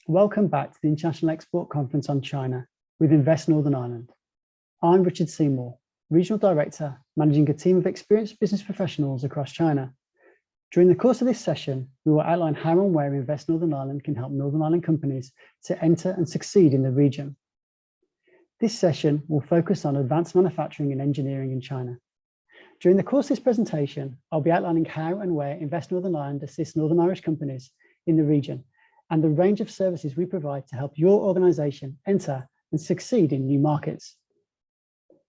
Welcome back to the International Export Conference on China with Invest Northern Ireland. I'm Richard Seymour, Regional Director, managing a team of experienced business professionals across China. During the course of this session, we will outline how and where Invest Northern Ireland can help Northern Ireland companies to enter and succeed in the region. This session will focus on advanced manufacturing and engineering in China. During the course of this presentation, I'll be outlining how and where Invest Northern Ireland assists Northern Irish companies in the region and the range of services we provide to help your organisation enter and succeed in new markets.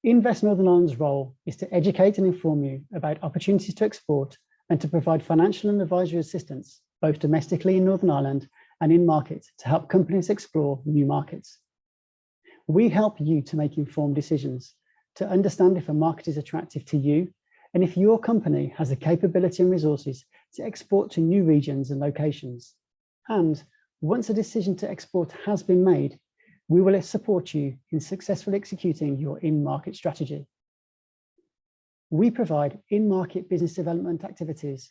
Invest Northern Ireland's role is to educate and inform you about opportunities to export and to provide financial and advisory assistance, both domestically in Northern Ireland and in market, to help companies explore new markets. We help you to make informed decisions, to understand if a market is attractive to you, and if your company has the capability and resources to export to new regions and locations. And once a decision to export has been made, we will support you in successfully executing your in-market strategy. We provide in-market business development activities,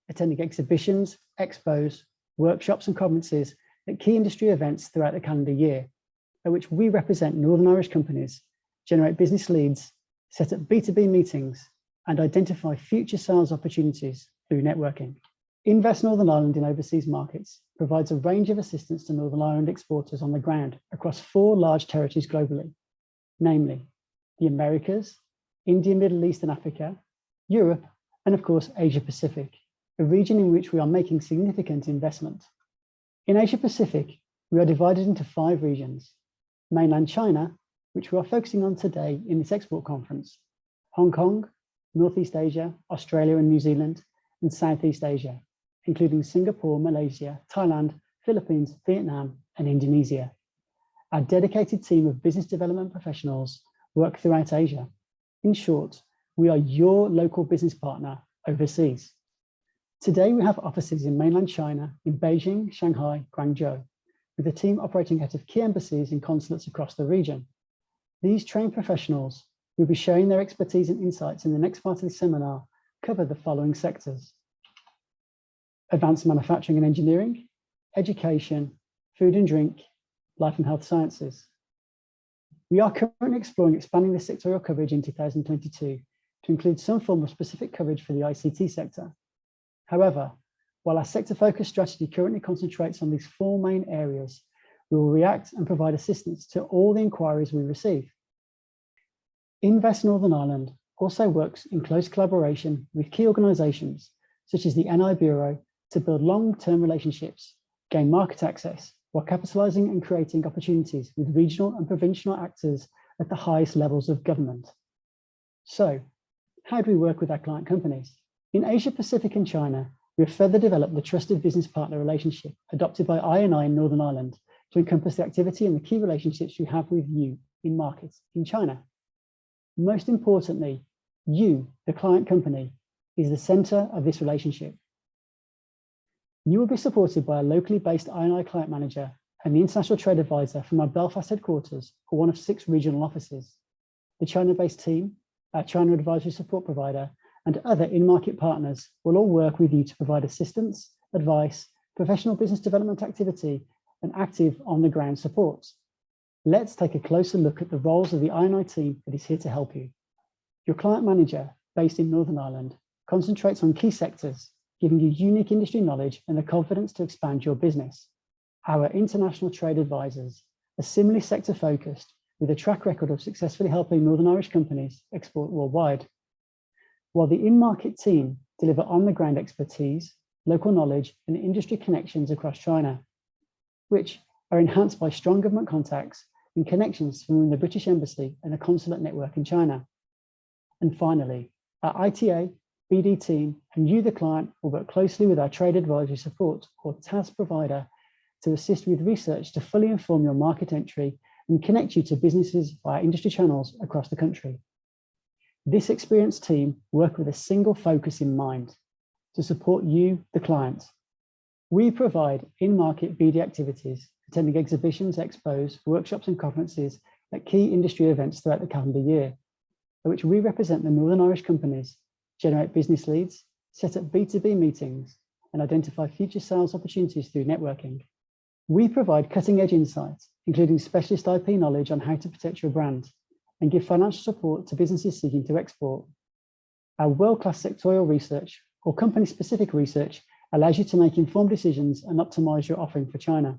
attending exhibitions, expos, workshops and conferences at key industry events throughout the calendar year, at which we represent Northern Irish companies, generate business leads, set up B2B meetings, and identify future sales opportunities through networking. Invest Northern Ireland in overseas markets provides a range of assistance to Northern Ireland exporters on the ground across 4 large territories globally, namely the Americas, India, Middle East and Africa, Europe, and of course, Asia Pacific, a region in which we are making significant investment. In Asia Pacific, we are divided into 5 regions: mainland China, which we are focusing on today in this export conference, Hong Kong, Northeast Asia, Australia and New Zealand, and Southeast Asia, including Singapore, Malaysia, Thailand, Philippines, Vietnam, and Indonesia. Our dedicated team of business development professionals work throughout Asia. In short, we are your local business partner overseas. Today, we have offices in mainland China, in Beijing, Shanghai, Guangzhou, with a team operating out of key embassies and consulates across the region. These trained professionals who will be sharing their expertise and insights in the next part of the seminar cover the following sectors: advanced manufacturing and engineering, education, food and drink, life and health sciences. We are currently exploring expanding this sectorial coverage in 2022 to include some form of specific coverage for the ICT sector. However, while our sector-focused strategy currently concentrates on these 4 main areas, we will react and provide assistance to all the inquiries we receive. Invest Northern Ireland also works in close collaboration with key organisations such as the NI Bureau to build long-term relationships, gain market access, while capitalising and creating opportunities with regional and provincial actors at the highest levels of government. So, how do we work with our client companies? In Asia Pacific and China, we have further developed the trusted business partner relationship adopted by INI in Northern Ireland to encompass the activity and the key relationships we have with you in markets in China. Most importantly, you, the client company, is the centre of this relationship. You will be supported by a locally based INI client manager and the international trade advisor from our Belfast headquarters for one of 6 regional offices. The China-based team, our China advisory support provider, and other in-market partners will all work with you to provide assistance, advice, professional business development activity, and active on-the-ground support. Let's take a closer look at the roles of the INI team that is here to help you. Your client manager, based in Northern Ireland, concentrates on key sectors, giving you unique industry knowledge and the confidence to expand your business. Our international trade advisors are similarly sector-focused, with a track record of successfully helping Northern Irish companies export worldwide. While the in-market team deliver on-the-ground expertise, local knowledge, and industry connections across China, which are enhanced by strong government contacts and connections from the British Embassy and a consulate network in China. And finally, our ITA, BD team, and you, the client, will work closely with our trade advisory support or TAS provider to assist with research to fully inform your market entry and connect you to businesses via industry channels across the country. This experienced team work with a single focus in mind: to support you, the client. We provide in-market BD activities, attending exhibitions, expos, workshops and conferences at key industry events throughout the calendar year, at which we represent the Northern Irish companies, generate business leads, set up B2B meetings, and identify future sales opportunities through networking. We provide cutting-edge insights, including specialist IP knowledge on how to protect your brand, and give financial support to businesses seeking to export. Our world-class sectorial research or company-specific research allows you to make informed decisions and optimize your offering for China.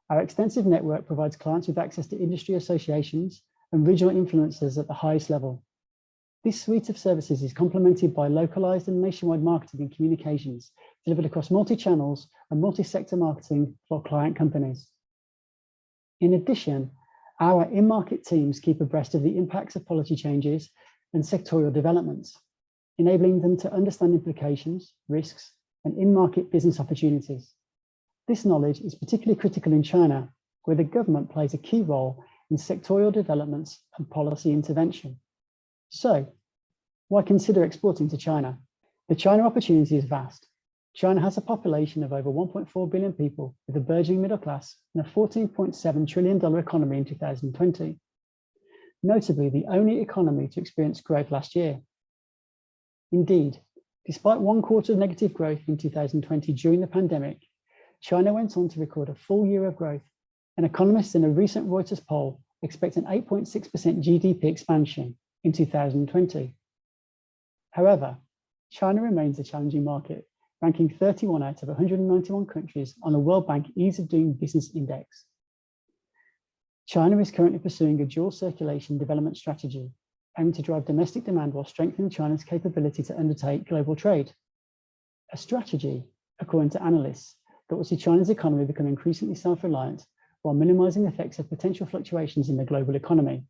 Our extensive network provides clients with access to industry associations and regional influencers at the highest level. This suite of services is complemented by localized and nationwide marketing and communications delivered across multi-channels and multi-sector marketing for client companies. In addition, our in-market teams keep abreast of the impacts of policy changes and sectorial developments, enabling them to understand implications, risks, and in-market business opportunities. This knowledge is particularly critical in China, where the government plays a key role in sectorial developments and policy intervention. So, why consider exporting to China? The China opportunity is vast. China has a population of over 1.4 billion people with a burgeoning middle class and a $14.7 trillion economy in 2020. Notably, the only economy to experience growth last year. Indeed, despite one quarter of negative growth in 2020 during the pandemic, China went on to record a full year of growth, and economists in a recent Reuters poll expect an 8.6% GDP expansion in 2020. However, China remains a challenging market, ranking 31 out of 191 countries on the World Bank Ease of Doing Business Index. China is currently pursuing a dual circulation development strategy, aiming to drive domestic demand while strengthening China's capability to undertake global trade. A strategy, according to analysts, that will see China's economy become increasingly self-reliant while minimizing the effects of potential fluctuations in the global economy.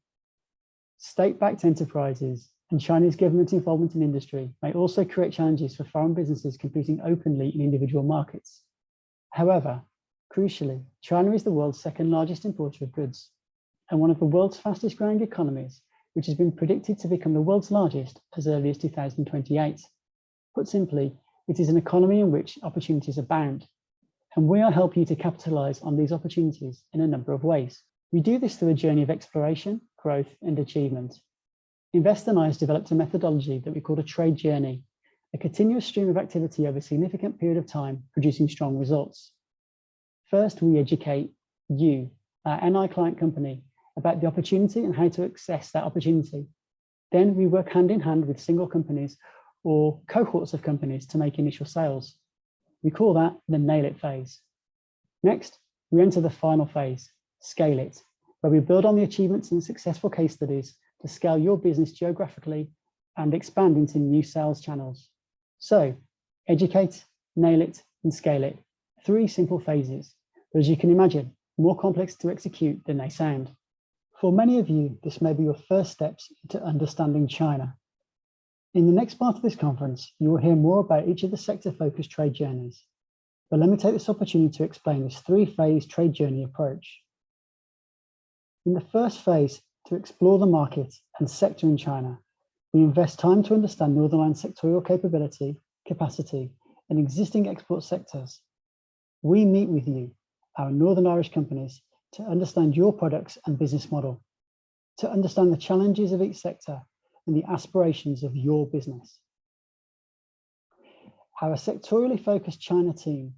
State-backed enterprises and Chinese government involvement in industry may also create challenges for foreign businesses competing openly in individual markets. However, crucially, China is the world's second largest importer of goods and one of the world's fastest growing economies, which has been predicted to become the world's largest as early as 2028. Put simply, it is an economy in which opportunities abound, and we are helping you to capitalize on these opportunities in a number of ways. We do this through a journey of exploration, growth, and achievement. Investor and I has developed a methodology that we call a trade journey, a continuous stream of activity over a significant period of time, producing strong results. First, we educate you, our NI client company, about the opportunity and how to access that opportunity. Then we work hand in hand with single companies or cohorts of companies to make initial sales. We call that the nail it phase. Next, we enter the final phase, scale it, where we build on the achievements and successful case studies to scale your business geographically and expand into new sales channels. So, educate, nail it, and scale it. 3 simple phases, but as you can imagine, more complex to execute than they sound. For many of you, this may be your first steps into understanding China. In the next part of this conference, you will hear more about each of the sector-focused trade journeys. But let me take this opportunity to explain this 3-phase trade journey approach. In the first phase, to explore the market and sector in China, we invest time to understand Northern Ireland's sectorial capability, capacity, and existing export sectors. We meet with you, our Northern Irish companies, to understand your products and business model, to understand the challenges of each sector and the aspirations of your business. Our sectorially focused China team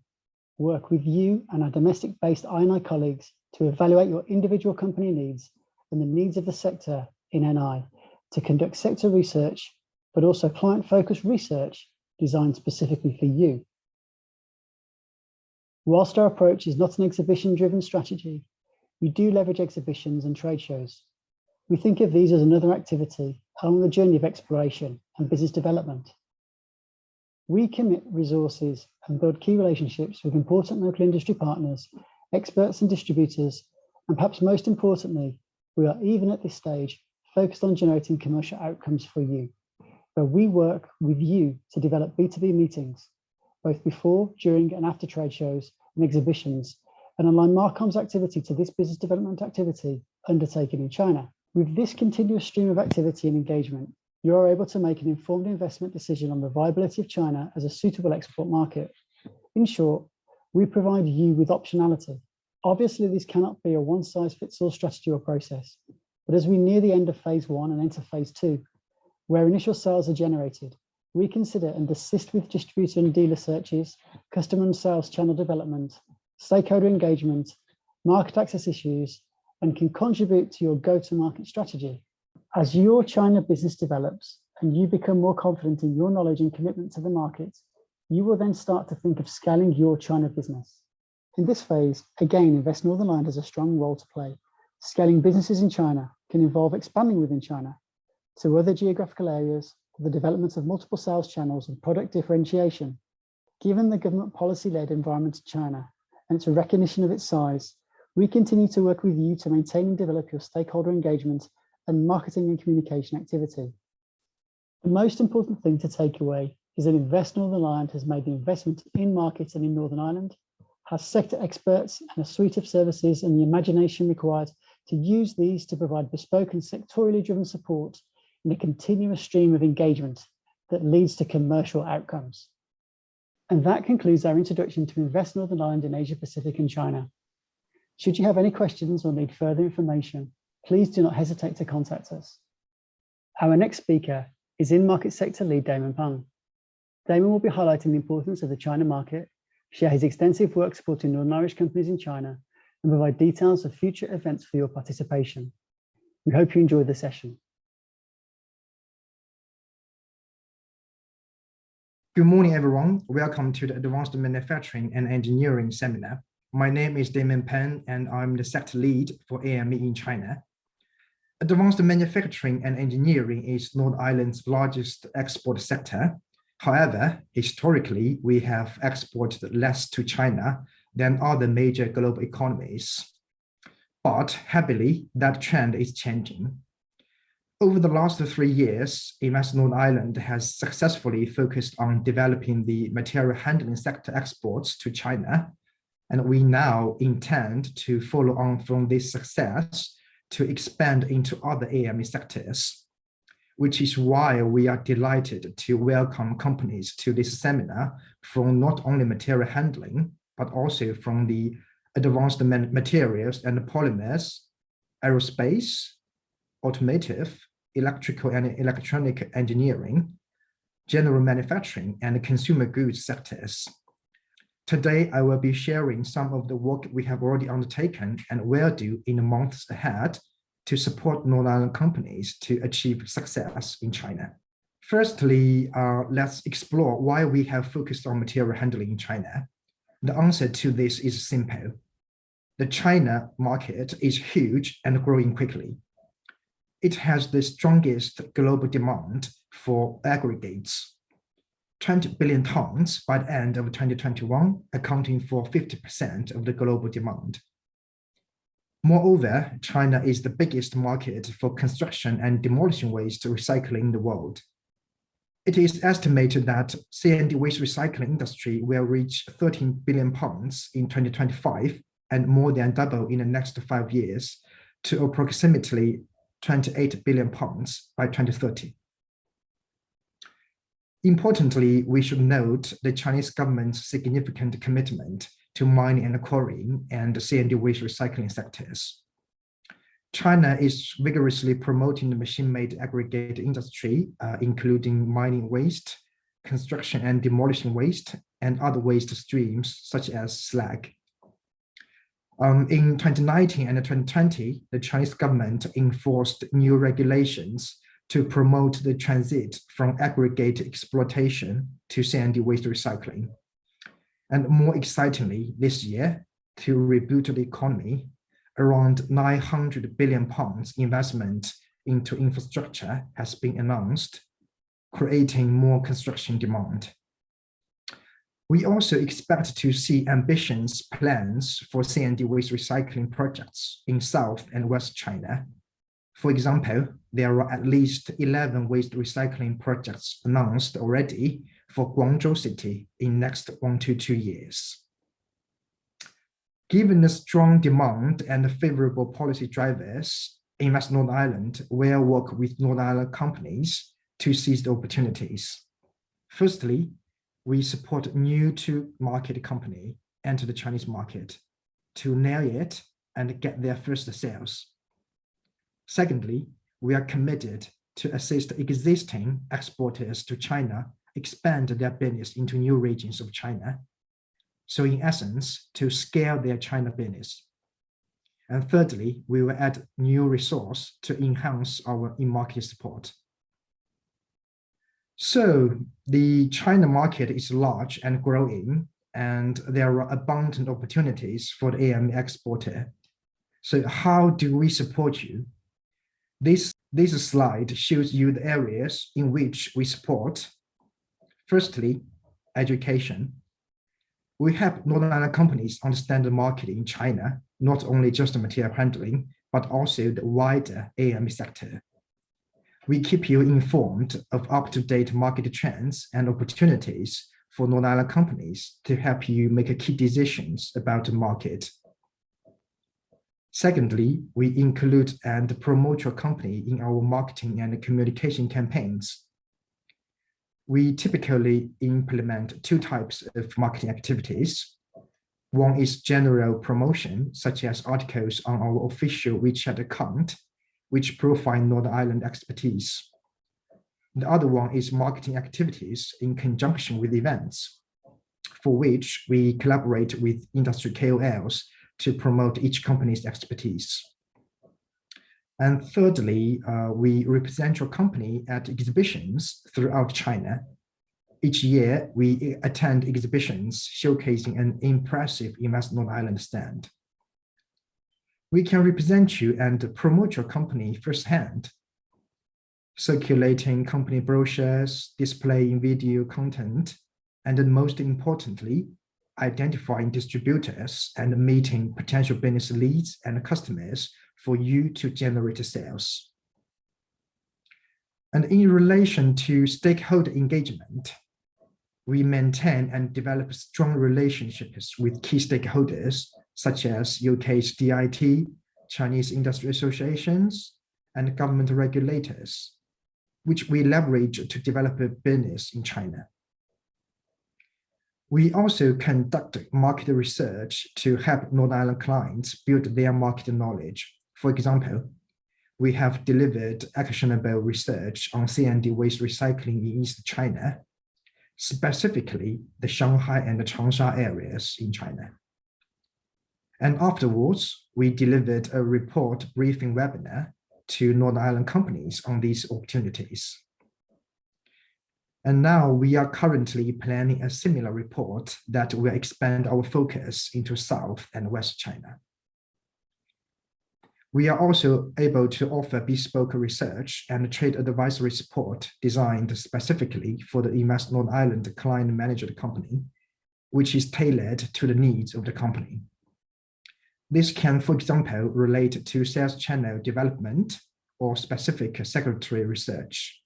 work with you and our domestic-based I&I colleagues to evaluate your individual company needs and the needs of the sector in NI, to conduct sector research, but also client-focused research designed specifically for you. Whilst our approach is not an exhibition-driven strategy, we do leverage exhibitions and trade shows. We think of these as another activity along the journey of exploration and business development. We commit resources and build key relationships with important local industry partners, experts and distributors, and perhaps most importantly, we are even at this stage focused on generating commercial outcomes for you, where we work with you to develop B2B meetings, both before, during, and after trade shows and exhibitions, and align Marcom's activity to this business development activity undertaken in China. With this continuous stream of activity and engagement, you are able to make an informed investment decision on the viability of China as a suitable export market. In short, we provide you with optionality. Obviously, this cannot be a one-size-fits-all strategy or process, but as we near the end of phase 1 and enter phase 2, where initial sales are generated, we consider and assist with distributor and dealer searches, customer and sales channel development, stakeholder engagement, market access issues, and can contribute to your go-to-market strategy. As your China business develops and you become more confident in your knowledge and commitment to the market, you will then start to think of scaling your China business. In this phase, again, Invest Northern Ireland has a strong role to play. Scaling businesses in China can involve expanding within China to other geographical areas, the development of multiple sales channels and product differentiation. Given the government policy-led environment in China and its recognition of its size, we continue to work with you to maintain and develop your stakeholder engagement and marketing and communication activity. The most important thing to take away is that Invest Northern Ireland has made the investment in market and in Northern Ireland, has sector experts and a suite of services and the imagination required to use these to provide bespoke and sectorially driven support in a continuous stream of engagement that leads to commercial outcomes. And that concludes our introduction to Invest Northern Ireland in Asia Pacific and China. Should you have any questions or need further information, please do not hesitate to contact us. Our next speaker is in-market sector lead Damon Pang. Damon will be highlighting the importance of the China market, share his extensive work supporting Northern Irish companies in China, and provide details of future events for your participation. We hope you enjoy the session. Good morning, everyone. Welcome to the Advanced Manufacturing and Engineering Seminar. My name is Damon Pang, and I'm the sector lead for AME in China. Advanced Manufacturing and Engineering is Northern Ireland's largest export sector. However, historically, we have exported less to China than other major global economies. But happily, that trend is changing. Over the last 3 years, Invest Northern Ireland has successfully focused on developing the material handling sector exports to China, and we now intend to follow on from this success to expand into other AME sectors, which is why we are delighted to welcome companies to this seminar from not only material handling, but also from the advanced materials and polymers, aerospace, automotive, electrical and electronic engineering, general manufacturing, and consumer goods sectors. Today, I will be sharing some of the work we have already undertaken and will do in the months ahead to support Northern Ireland companies to achieve success in China. Firstly, let's explore why we have focused on material handling in China. The answer to this is simple. The China market is huge and growing quickly. It has the strongest global demand for aggregates, 20 billion tons by the end of 2021, accounting for 50% of the global demand. Moreover, China is the biggest market for construction and demolition waste recycling in the world. It is estimated that C&D waste recycling industry will reach 13 billion pounds in 2025 and more than double in the next 5 years to approximately 28 billion pounds by 2030. Importantly, we should note the Chinese government's significant commitment to mining and quarrying and C&D waste recycling sectors. China is vigorously promoting the machine-made aggregate industry, including mining waste, construction and demolition waste, and other waste streams such as slag. In 2019 and 2020, the Chinese government enforced new regulations to promote the transit from aggregate exploitation to C&D waste recycling. And more excitingly, this year, to reboot the economy, around 900 billion pounds investment into infrastructure has been announced, creating more construction demand. We also expect to see ambitious plans for C&D waste recycling projects in South and West China. For example, there are at least 11 waste recycling projects announced already for Guangzhou City in next 1 to 2 years. Given the strong demand and the favorable policy drivers, Invest Northern Ireland will work with Northern Ireland companies to seize the opportunities. Firstly, we support new-to-market company enter the Chinese market to nail it and get their first sales. Secondly, we are committed to assist existing exporters to China expand their business into new regions of China. So in essence, to scale their China business. And thirdly, we will add new resource to enhance our in-market support. So the China market is large and growing, and there are abundant opportunities for the AME exporter. So how do we support you? This slide shows you the areas in which we support. Firstly, education. We help Northern Ireland companies understand the market in China, not only just the material handling, but also the wider AME sector. We keep you informed of up-to-date market trends and opportunities for Northern Ireland companies to help you make key decisions about the market. Secondly, we include and promote your company in our marketing and communication campaigns. We typically implement two types of marketing activities. One is general promotion, such as articles on our official WeChat account, which profile Northern Ireland expertise. The other one is marketing activities in conjunction with events, for which we collaborate with industry KOLs to promote each company's expertise. And thirdly, we represent your company at exhibitions throughout China. Each year, we attend exhibitions showcasing an impressive Invest Northern Ireland stand. We can represent you and promote your company firsthand, circulating company brochures, displaying video content, and then most importantly, identifying distributors and meeting potential business leads and customers for you to generate sales. And in relation to stakeholder engagement, we maintain and develop strong relationships with key stakeholders, such as UK's DIT, Chinese industry associations, and government regulators, which we leverage to develop a business in China. We also conduct market research to help Northern Ireland clients build their market knowledge. For example, we have delivered actionable research on C&D waste recycling in East China, specifically the Shanghai and the Changsha areas in China. And afterwards, we delivered a report briefing webinar to Northern Ireland companies on these opportunities. And now we are currently planning a similar report that will expand our focus into South and West China. We are also able to offer bespoke research and trade advisory support designed specifically for the Invest Northern Ireland client-managed company, which is tailored to the needs of the company. This can, for example, relate to sales channel development or specific secretary research.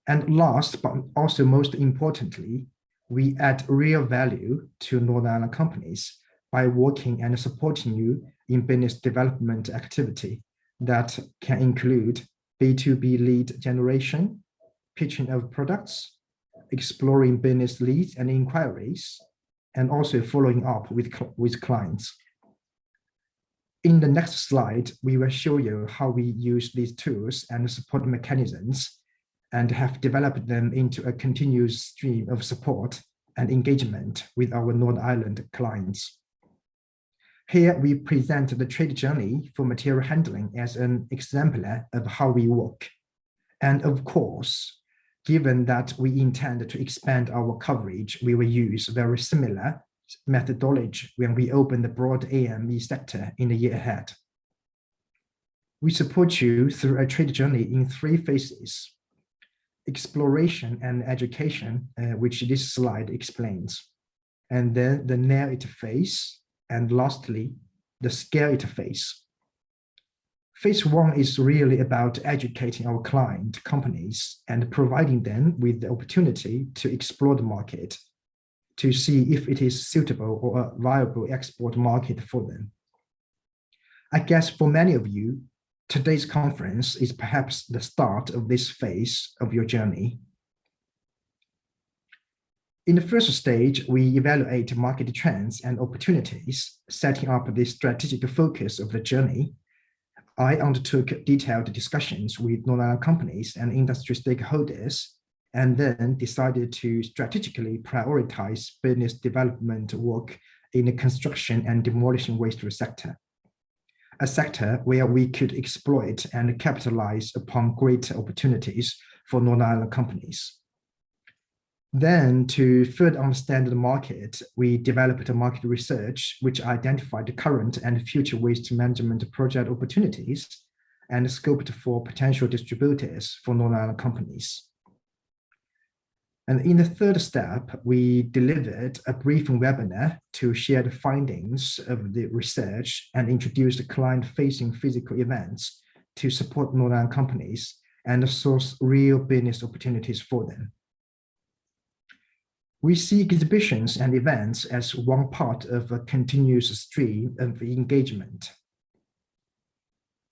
And last, but also most importantly, we add real value to Northern Ireland companies by working and supporting you in business development activity that can include B2B lead generation, pitching of products, exploring business leads and inquiries, and also following up with clients. In the next slide, we will show you how we use these tools and support mechanisms and have developed them into a continuous stream of support and engagement with our Northern Ireland clients. Here we present the trade journey for material handling as an exemplar of how we work. And of course, given that we intend to expand our coverage, we will use very similar methodology when we open the broad AME sector in the year ahead. We support you through a trade journey in 3 phases: exploration and education, which this slide explains, and then the nail it phase, and lastly, the scale it phase. Phase 1 is really about educating our client companies and providing them with the opportunity to explore the market, to see if it is suitable or a viable export market for them. I guess for many of you, today's conference is perhaps the start of this phase of your journey. In the first stage, we evaluate market trends and opportunities, setting up the strategic focus of the journey. I undertook detailed discussions with Northern Ireland companies and industry stakeholders and then decided to strategically prioritize business development work in the construction and demolition waste sector, a sector where we could exploit and capitalize upon greater opportunities for Northern Ireland companies. Then, to further understand the market, we developed a market research which identified the current and future waste management project opportunities and scoped for potential distributors for Northern Ireland companies. And in the third step, we delivered a briefing webinar to share the findings of the research and introduce the client-facing physical events to support Northern Ireland companies and source real business opportunities for them. We see exhibitions and events as one part of a continuous stream of engagement.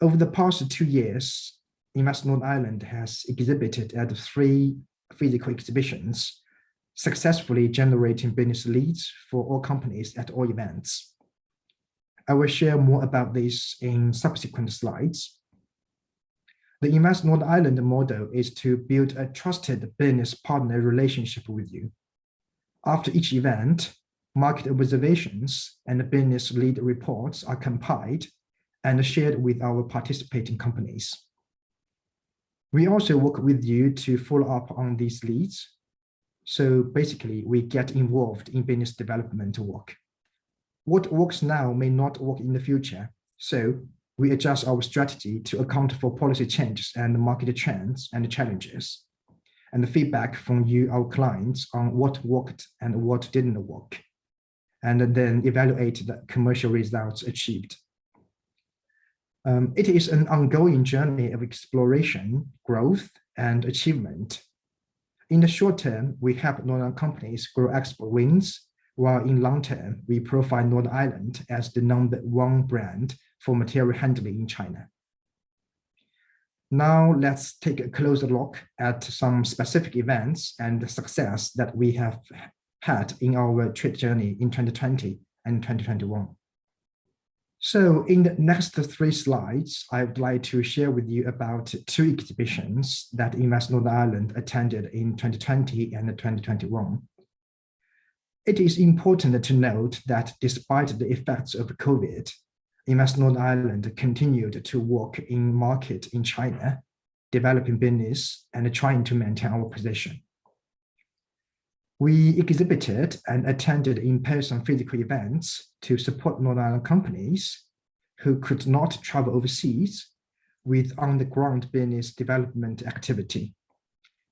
Over the past 2 years, Invest Northern Ireland has exhibited at 3 physical exhibitions, successfully generating business leads for all companies at all events. I will share more about this in subsequent slides. The Invest Northern Ireland model is to build a trusted business partner relationship with you. After each event, market observations and business lead reports are compiled and shared with our participating companies. We also work with you to follow up on these leads. So basically, we get involved in business development work. What works now may not work in the future. So we adjust our strategy to account for policy changes and market trends and challenges, and the feedback from you, our clients, on what worked and what didn't work, and then evaluate the commercial results achieved. It is an ongoing journey of exploration, growth, and achievement. In the short term, we help Northern companies grow export wins, while in long term, we profile Northern Ireland as the #1 brand for material handling in China. Now let's take a closer look at some specific events and the success that we have had in our trade journey in 2020 and 2021. So in the next 3 slides, I would like to share with you about 2 exhibitions that Invest Northern Ireland attended in 2020 and 2021. It is important to note that despite the effects of COVID, Invest Northern Ireland continued to work in market in China, developing business and trying to maintain our position. We exhibited and attended in-person physical events to support Northern Ireland companies who could not travel overseas with on-the-ground business development activity.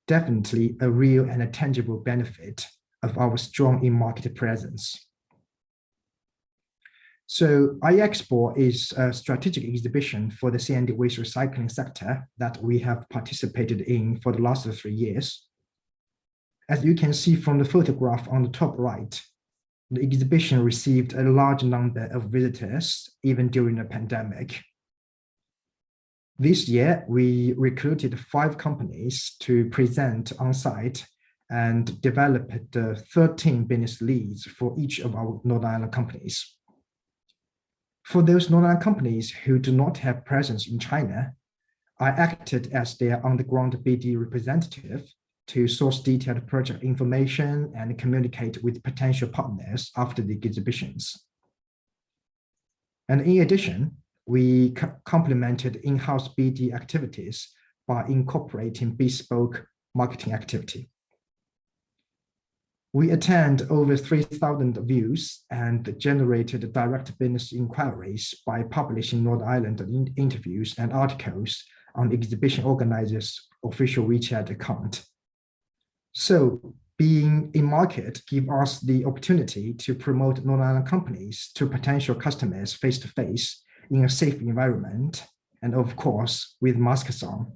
Definitely a real and a tangible benefit of our strong in-market presence. So iExpo is a strategic exhibition for the C&D waste recycling sector that we have participated in for the last 3 years. As you can see from the photograph on the top right, the exhibition received a large number of visitors even during the pandemic. This year, we recruited 5 companies to present on site and developed 13 business leads for each of our Northern Ireland companies. For those Northern Ireland companies who do not have presence in China, I acted as their on-the-ground BD representative to source detailed project information and communicate with potential partners after the exhibitions. And in addition, we complemented in-house BD activities by incorporating bespoke marketing activity. We attend over 3,000 views and generated direct business inquiries by publishing Northern Ireland interviews and articles on exhibition organizers' official WeChat account. So being in market gives us the opportunity to promote Northern Ireland companies to potential customers face-to-face in a safe environment, and of course, with masks on.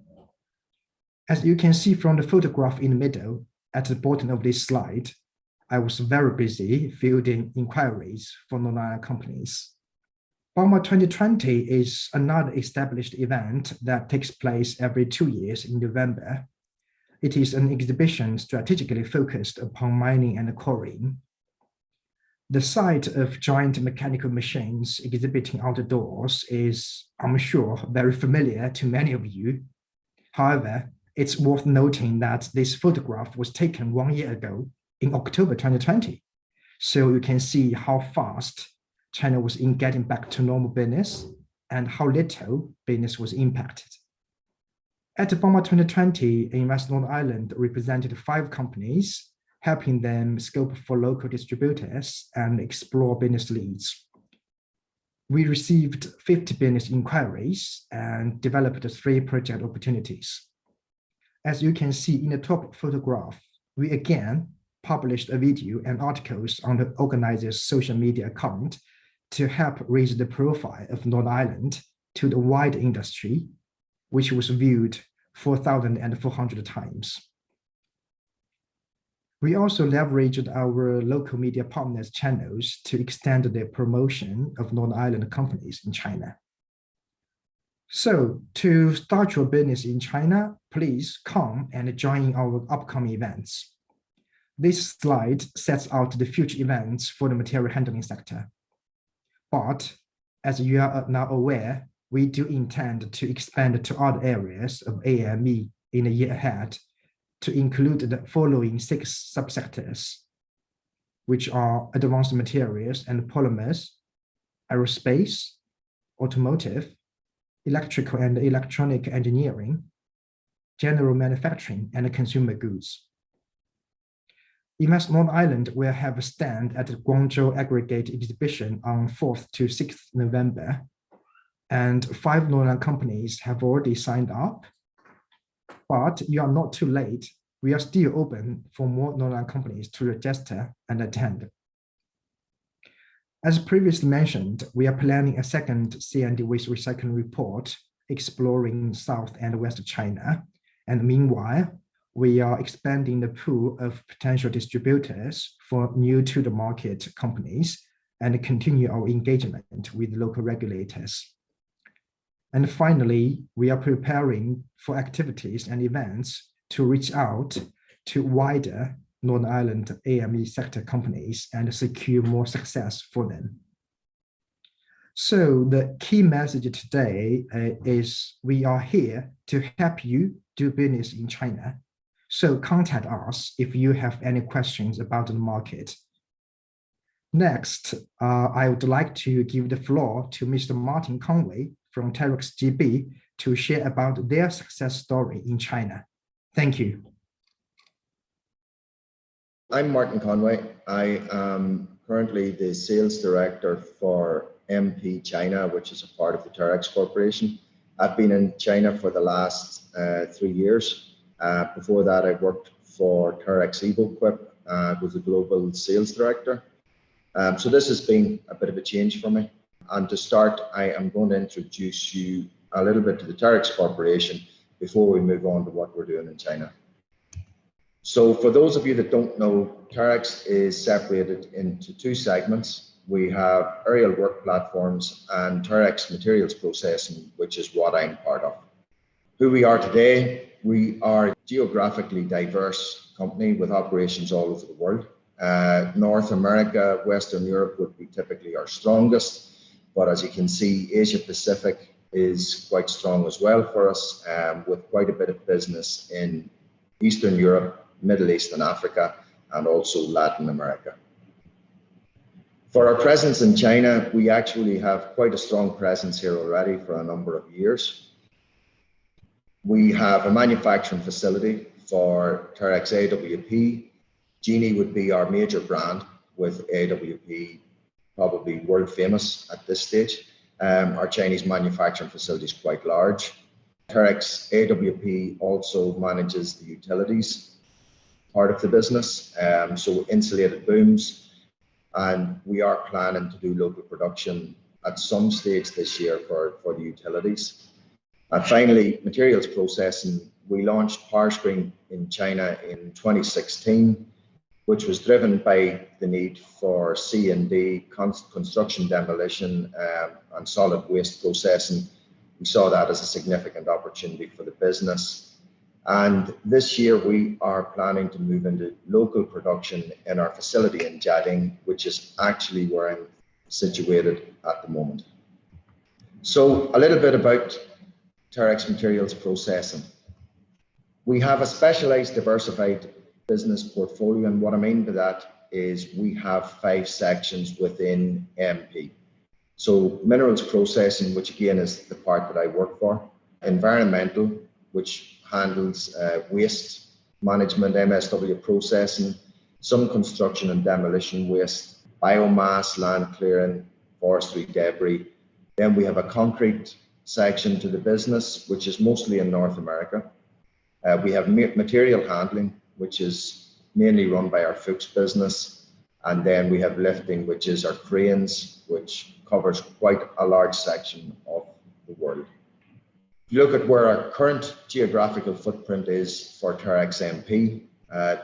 As you can see from the photograph in the middle, at the bottom of this slide, I was very busy fielding inquiries for Northern Ireland companies. Bauma 2020 is another established event that takes place every 2 years in November. It is an exhibition strategically focused upon mining and quarrying. The sight of giant mechanical machines exhibiting outdoors is, I'm sure, very familiar to many of you. However, It's worth noting that this photograph was taken 1 year ago in October 2020. So you can see how fast China was in getting back to normal business and how little business was impacted. At Bauma 2020, Invest Northern Ireland represented 5 companies, helping them scope for local distributors and explore business leads. We received 50 business inquiries and developed 3 project opportunities. As you can see in the top photograph, we again published a video and articles on the organizer's social media account to help raise the profile of Northern Ireland to the wider industry, which was viewed 4,400 times. We also leveraged our local media partners' channels to extend the promotion of Northern Ireland companies in China. So to start your business in China, please come and join our upcoming events. This slide sets out the future events for the material handling sector. But as you are now aware, we do intend to expand to other areas of AME in the year ahead to include the following 6 subsectors, which are advanced materials and polymers, aerospace, automotive, electrical and electronic engineering, general manufacturing, and consumer goods. Invest Northern Ireland will have a stand at the Guangzhou Aggregate Exhibition on 4th to 6th November, and 5 Northern companies have already signed up. But you are not too late. We are still open for more Northern companies to register and attend. As previously mentioned, we are planning a second C&D waste recycling report exploring South and West China. And meanwhile, we are expanding the pool of potential distributors for new to the market companies and continue our engagement with local regulators. And finally, we are preparing for activities and events to reach out to wider Northern Ireland AME sector companies and secure more success for them. So the key message today is we are here to help you do business in China. So contact us if you have any questions about the market. Next, I would like to give the floor to Mr. Martin Conway from Terex GB to share about their success story in China. Thank you. I'm Martin Conway. I am currently the sales director for MP China, which is a part of the Terex Corporation. I've been in China for the last 3 years. Before that, I worked for Terex EvoQuip, was a global sales director. So this has been a bit of a change for me. And to start, I am going to introduce you a little bit to the Terex Corporation before we move on to what we're doing in China. So for those of you that don't know, Terex is separated into 2 segments. We have aerial work platforms and Terex materials processing, which is what I'm part of. Who we are today, we are a geographically diverse company with operations all over the world. North America, Western Europe would be typically our strongest, but as you can see, Asia Pacific is quite strong as well for us, with quite a bit of business in Eastern Europe, Middle East and Africa, and also Latin America. For our presence in China, we actually have quite a strong presence here already for a number of years. We have a manufacturing facility for Terex AWP. Genie would be our major brand, with AWP probably world famous at this stage. Our Chinese manufacturing facility is quite large. Terex AWP also manages the utilities part of the business, so insulated booms, and we are planning to do local production at some stage this year for the utilities. And finally, materials processing. We launched Powerscreen in China in 2016, which was driven by the need for C&D, construction demolition, and solid waste processing. We saw that as a significant opportunity for the business. And this year we are planning to move into local production in our facility in Jiading, which is actually where I'm situated at the moment. So a little bit about Terex Materials Processing. We have a specialized diversified business portfolio, and what I mean by that is we have 5 sections within MP. So minerals processing, which again is the part that I work for, environmental, which handles waste management, MSW processing, some construction and demolition waste, biomass, land clearing, forestry debris. Then we have a concrete section to the business, which is mostly in North America. We have material handling, which is mainly run by our Fuchs business. And then we have lifting, which is our cranes, which covers quite a large section of the world. If you look at where our current geographical footprint is for Terex MP,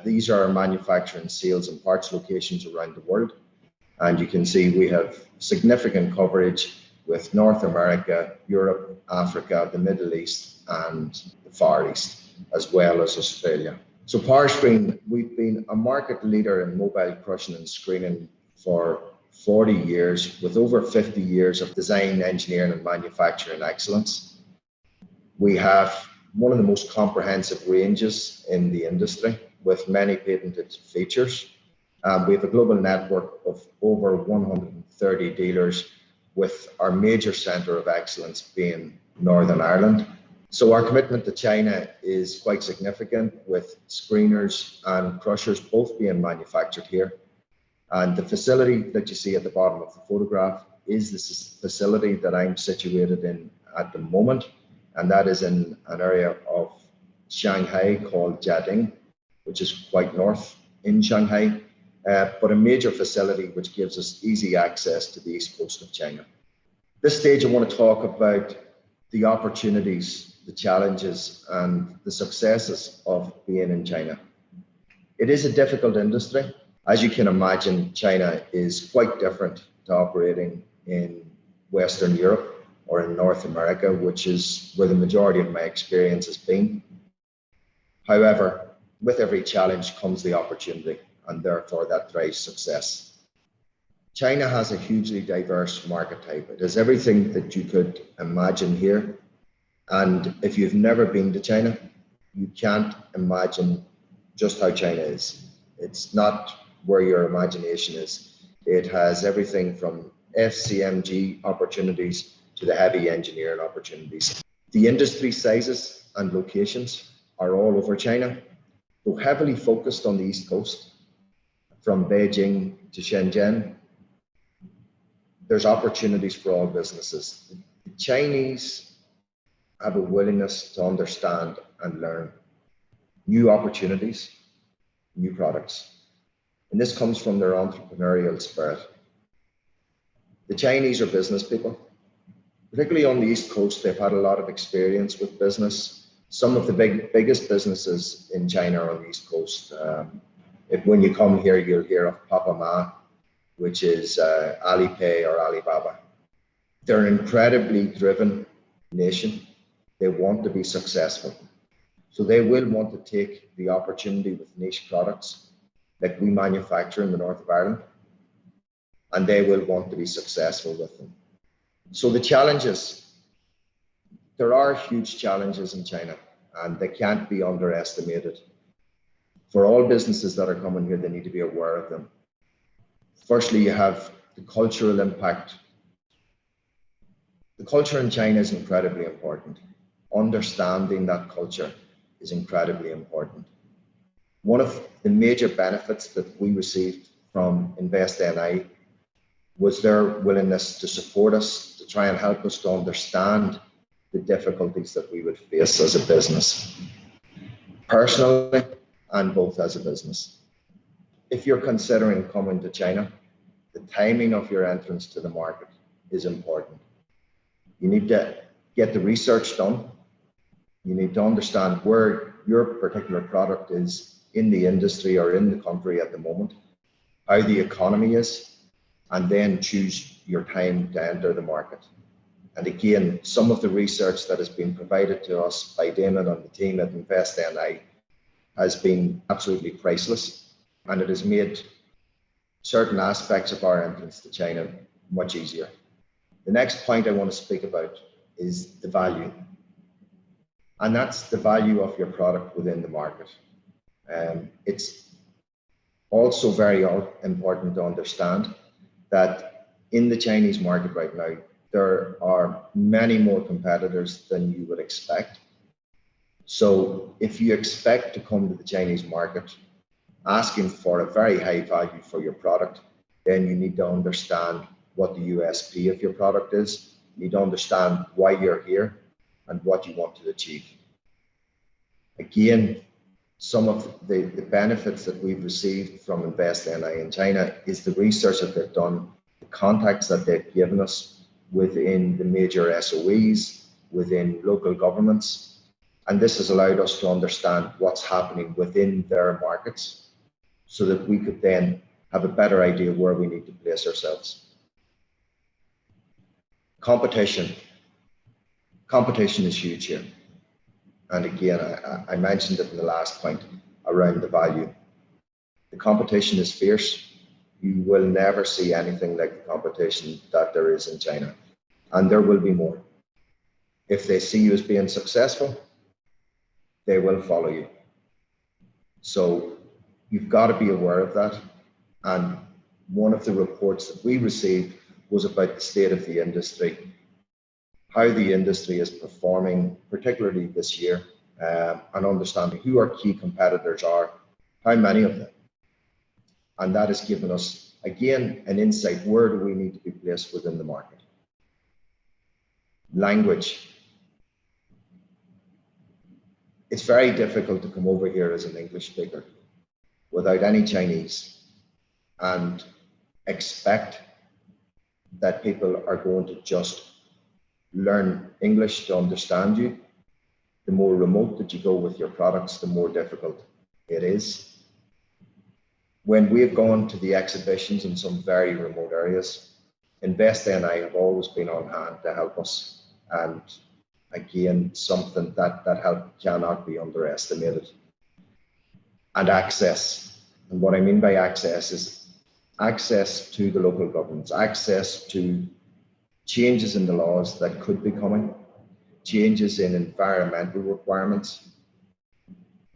these are our manufacturing, sales and parts locations around the world. And you can see we have significant coverage with North America, Europe, Africa, the Middle East, and the Far East, as well as Australia. So Powerscreen, we've been a market leader in mobile crushing and screening for 40 years, with over 50 years of design, engineering, and manufacturing excellence. We have one of the most comprehensive ranges in the industry, with many patented features. We have a global network of over 130 dealers, with our major centre of excellence being Northern Ireland. So our commitment to China is quite significant, with screeners and crushers both being manufactured here. And the facility that you see at the bottom of the photograph is the facility that I'm situated in at the moment. And that is in an area of Shanghai called Jiading, which is quite north in Shanghai, but a major facility which gives us easy access to the east coast of China. At this stage, I want to talk about the opportunities, the challenges, and the successes of being in China. It is a difficult industry. As you can imagine, China is quite different to operating in Western Europe or in North America, which is where the majority of my experience has been. However, with every challenge comes the opportunity, and therefore that drives success. China has a hugely diverse market type. It has everything that you could imagine here. And if you've never been to China, you can't imagine just how China is. It's not where your imagination is. It has everything from FCMG opportunities to the heavy engineering opportunities. The industry sizes and locations are all over China, though heavily focused on the East Coast, from Beijing to Shenzhen. There's opportunities for all businesses. The Chinese have a willingness to understand and learn new opportunities, new products. And this comes from their entrepreneurial spirit. The Chinese are business people. Particularly on the East Coast, they've had a lot of experience with business. Some of the biggest businesses in China are on the East Coast. When you come here, you'll hear of Papa Ma, which is Alipay or Alibaba. They're an incredibly driven nation. They want to be successful. So they will want to take the opportunity with niche products like we manufacture in the north of Ireland, and they will want to be successful with them. So the challenges, there are huge challenges in China, and they can't be underestimated. For all businesses that are coming here, they need to be aware of them. Firstly, you have the cultural impact. The culture in China is incredibly important. Understanding that culture is incredibly important. One of the major benefits that we received from InvestNI was their willingness to support us, to try and help us to understand the difficulties that we would face as a business, personally and both as a business. If you're considering coming to China, the timing of your entrance to the market is important. You need to get the research done. You need to understand where your particular product is in the industry or in the country at the moment, how the economy is, and then choose your time to enter the market. And again, some of the research that has been provided to us by Damon and the team at InvestNI has been absolutely priceless, and it has made certain aspects of our entrance to China much easier. The next point I want to speak about is the value. And that's the value of your product within the market. It's also very important to understand that in the Chinese market right now, there are many more competitors than you would expect. So if you expect to come to the Chinese market asking for a very high value for your product, then you need to understand what the USP of your product is. You need to understand why you're here and what you want to achieve. Again, some of the benefits that we've received from Invest NI in China is the research that they've done, the contacts that they've given us within the major SOEs, within local governments. And this has allowed us to understand what's happening within their markets so that we could then have a better idea where we need to place ourselves. Competition is huge here. And again, I mentioned it in the last point around the value. The competition is fierce. You will never see anything like the competition that there is in China. And there will be more. If they see you as being successful, they will follow you. So you've got to be aware of that. And one of the reports that we received was about the state of the industry, how the industry is performing, particularly this year, and understanding who our key competitors are, how many of them. And that has given us, again, an insight, where do we need to be placed within the market. Language. It's very difficult to come over here as an English speaker without any Chinese and expect that people are going to just learn English to understand you. The more remote that you go with your products, the more difficult it is. When we've gone to the exhibitions in some very remote areas, Invest NI have always been on hand to help us. And again, something that help cannot be underestimated. And access. And what I mean by access is access to the local governments, access to changes in the laws that could be coming, changes in environmental requirements.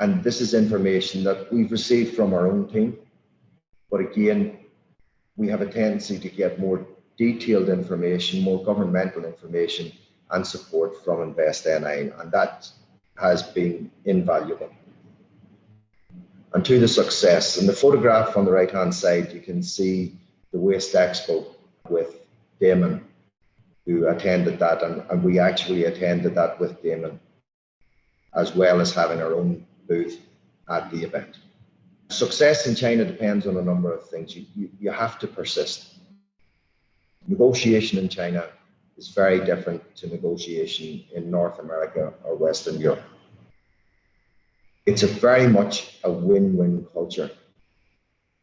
And this is information that we've received from our own team. But again, we have a tendency to get more detailed information, more governmental information and support from Invest NI, and that has been invaluable. And to the success, in the photograph on the right-hand side, you can see the Waste Expo with Damon, who attended that, and we actually attended that with Damon, as well as having our own booth at the event. Success in China depends on a number of things. You have to persist. Negotiation in China is very different to negotiation in North America or Western Europe. It's very much a win-win culture.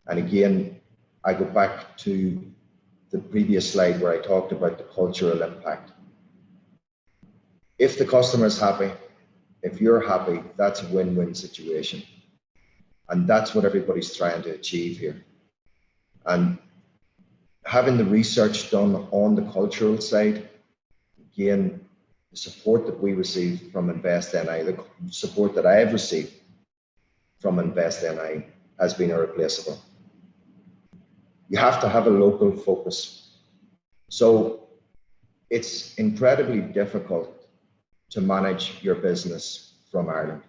And again, I go back to the previous slide where I talked about the cultural impact. If the customer is happy, if you're happy, that's a win-win situation. And that's what everybody's trying to achieve here. And having the research done on the cultural side, again, the support that we received from Invest NI, the support that I have received from Invest NI has been irreplaceable. You have to have a local focus. So it's incredibly difficult to manage your business from Ireland.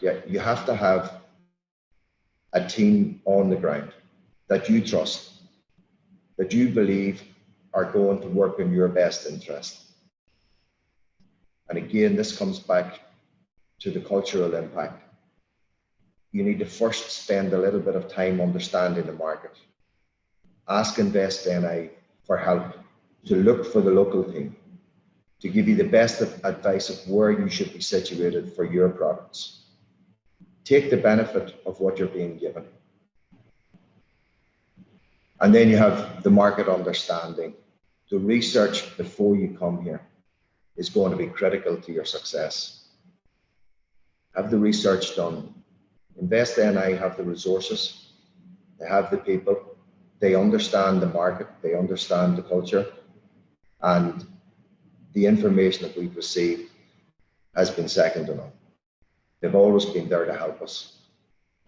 You have to have a team on the ground that you trust, that you believe are going to work in your best interest. And again, this comes back to the cultural impact. You need to first spend a little bit of time understanding the market. Ask Invest NI for help to look for the local team, to give you the best advice of where you should be situated for your products. Take the benefit of what you're being given. And then you have the market understanding. The research before you come here is going to be critical to your success. Have the research done. Invest NI have the resources, they have the people, they understand the market, they understand the culture, and the information that we've received has been second to none. They've always been there to help us,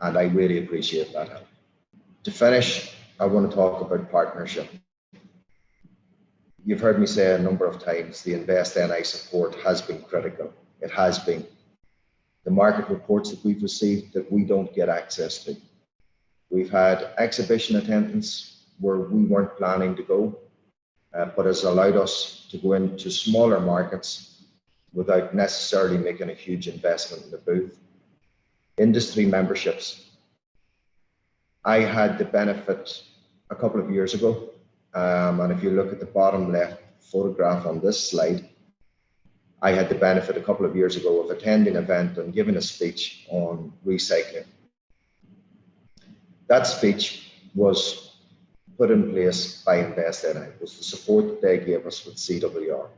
and I really appreciate that help. To finish, I want to talk about partnership. You've heard me say a number of times the Invest NI support has been critical. It has been. The market reports that we've received that we don't get access to. We've had exhibition attendance where we weren't planning to go, but has allowed us to go into smaller markets without necessarily making a huge investment in the booth. Industry memberships. I had the benefit a couple of years ago, and if you look at the bottom left photograph on this slide, I had the benefit a couple of years ago of attending an event and giving a speech on recycling. That speech was put in place by Invest NI. It was the support that they gave us with CWR.